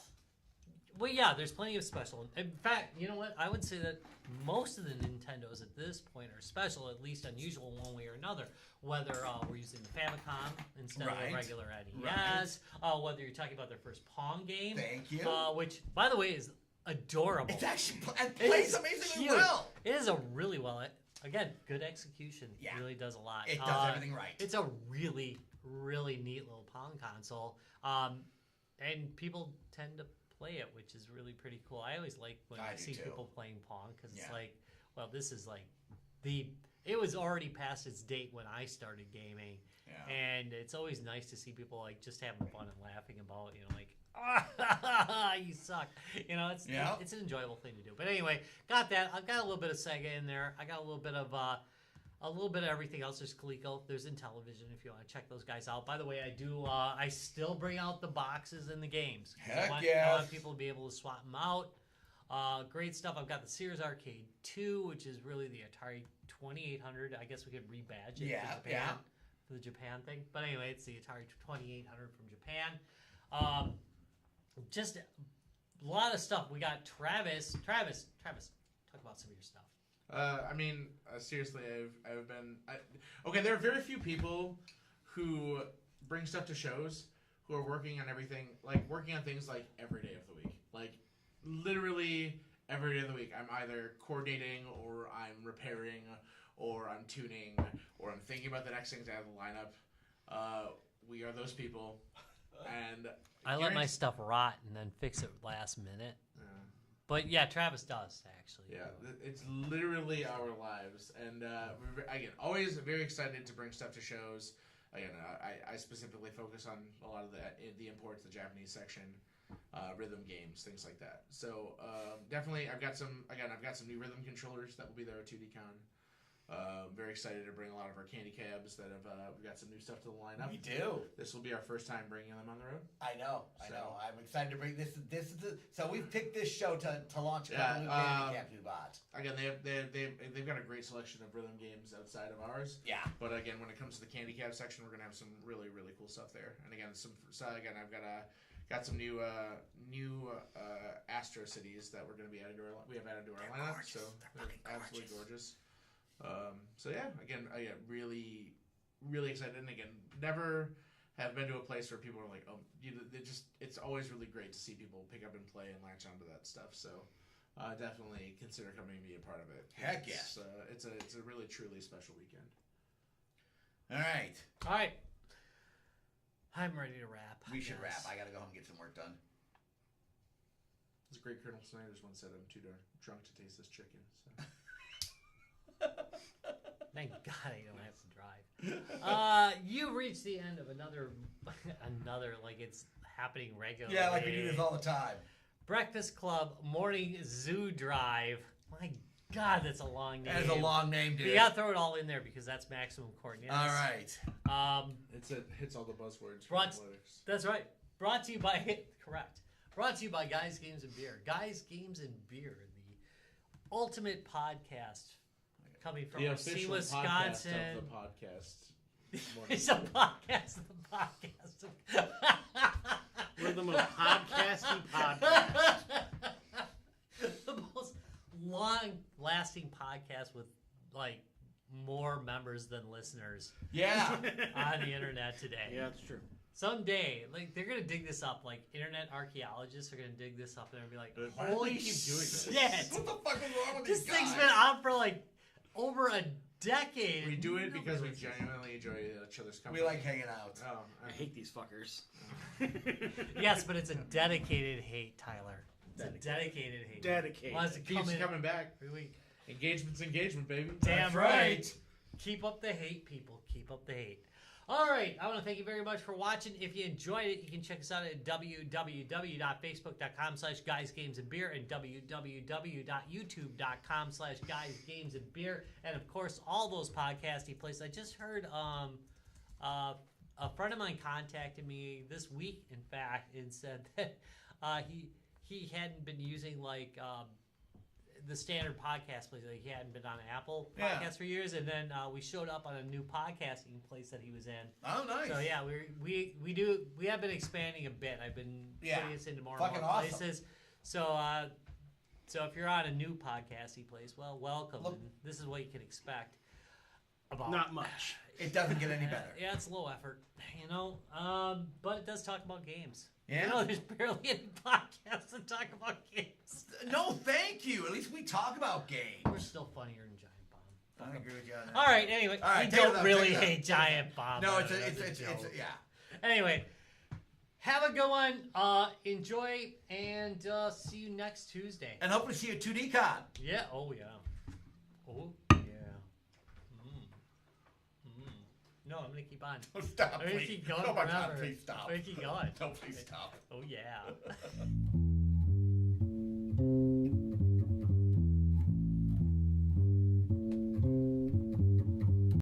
Well, yeah, there's plenty of special. In fact, you know what? I would say that most of the Nintendos at this point are special, at least unusual one way or another. Whether we're using the Famicom instead of Right. the regular NES, whether you're talking about their first Pong game, Thank you. which, by the way, is adorable. It's actually and It plays is amazingly cute. well. It is a really well. Again, good execution. Yeah. Really does a lot. It does everything right. It's a really, really neat little Pong console. And people tend to play it, which is really pretty cool. I always like when I do see too. people playing Pong because it's Yeah. like, well, this is like it was already past its date when I started gaming. Yeah. And it's always nice to see people like just having fun and laughing about, like, you suck. Yeah. It's an enjoyable thing to do. But anyway, got that. I've got a little bit of Sega in there. I got a little bit of everything else. There's Coleco. There's Intellivision if you want to check those guys out. By the way, I do. I still bring out the boxes and the games. Heck I want yes. people to be able to swap them out. Great stuff. I've got the Sears Arcade 2, which is really the Atari 2800. I guess we could rebadge it Yeah, for Japan, yeah. for the Japan thing. But anyway, it's the Atari 2800 from Japan. Just a lot of stuff. We got Travis, talk about some of your stuff. Seriously, I've been. Okay, there are very few people who bring stuff to shows who are working on everything, like working on things like every day of the week. Like, literally every day of the week, I'm either coordinating or I'm repairing or I'm tuning or I'm thinking about the next things out of the lineup. We are those people. And I let my stuff rot and then fix it last minute. But yeah, Travis does actually. Yeah, it's literally our lives, and we're, again, always very excited to bring stuff to shows. Again, I specifically focus on a lot of the imports, the Japanese section, rhythm games, things like that. So definitely, I've got some new rhythm controllers that will be there at 2DCon. Very excited to bring a lot of our candy cabs that have we've got some new stuff to the lineup. We do. This will be our first time bringing them on the road. I know. So- I'm excited to bring this. So we've picked this show to launch a couple new handicaps we bought. Again, they've got a great selection of rhythm games outside of ours. Yeah. But again, when it comes to the candy cab section, we're gonna have some really cool stuff there. And again, I've got some new Astro cities that we're gonna be added to our lineup. Gorgeous. So They're fucking absolutely gorgeous. So yeah, again, I get really excited, and again, never have been to a place where people are like, it's always really great to see people pick up and play and latch onto that stuff. So definitely consider coming and be a part of it. Heck It's a really truly special weekend. All right. All right. I'm ready to wrap. We should Yes. wrap. I gotta go home and get some work done. As great Colonel Snyder's once said, I'm too drunk to taste this chicken. So. Thank God I don't have to drive. You reached the end of another like it's happening regularly. Yeah, like we do this all the time. Breakfast Club Morning Zoo Drive. My God, that's a long name. That is a long name, dude. You gotta throw it all in there because that's maximum coordinates. All right. It hits all the buzzwords for Brought- athletics. That's right. Brought to you by Brought to you by Guys, Games, and Beer. Guys, Games, and Beer, the ultimate podcast coming from The Racine, official Wisconsin. podcast of the podcast. It's a podcast of the podcast. We're the most podcasty podcast. The most long-lasting podcast with like more members than listeners Yeah. on the internet today. Yeah, that's true. Someday, like they're gonna dig this up. Like internet archaeologists are gonna dig this up and be like, Why do "Holy they keep doing this? shit! What the fuck is wrong with This these thing's guys? been on for like over a decade." We do it because we Nobody- genuinely enjoy each other's company. We like hanging out. Oh, I hate these fuckers. Yes, but it's a dedicated hate, Tyler. It's a dedicated hate. Dedicated. Wants to keeps come in coming back. every week. Engagement's engagement, baby. Damn That's right. right. Keep up the hate, people. Keep up the hate. All right. I want to thank you very much for watching. If you enjoyed it, you can check us out at www.facebook.com/guysgamesandbeer and www.youtube.com/guysgamesandbeer. And, of course, all those podcasting places. I just heard a friend of mine contacted me this week, in fact, and said that he hadn't been using, like, the standard podcast place. Like he hadn't been on Apple Yeah. podcast for years, and then we showed up on a new podcasting place that he was in. Oh, nice. So yeah, we have been expanding a bit. I've been putting us into more and Fucking more awesome. places. So if you're on a new podcasting place, well, welcome. Look- And this is what you can expect. About Not much. It doesn't get any better. Yeah, it's low effort, but it does talk about games. Yeah. There's barely any podcasts that talk about games. No, thank you. At least we talk about games. We're still funnier than Giant Bomb. I agree with you on that. All right. Anyway, All right, we take it don't up, really take it up. hate Giant Bomb. No, That's it's a joke. yeah. Anyway, have a good one. Enjoy, and see you next Tuesday. And hopefully see you at 2D Con. Yeah. Oh yeah. Oh yeah. No, I'm gonna keep on. Stop, I'm gonna please. keep going Oh my forever. God, please stop. I'm gonna keep going. No, please stop. Oh yeah.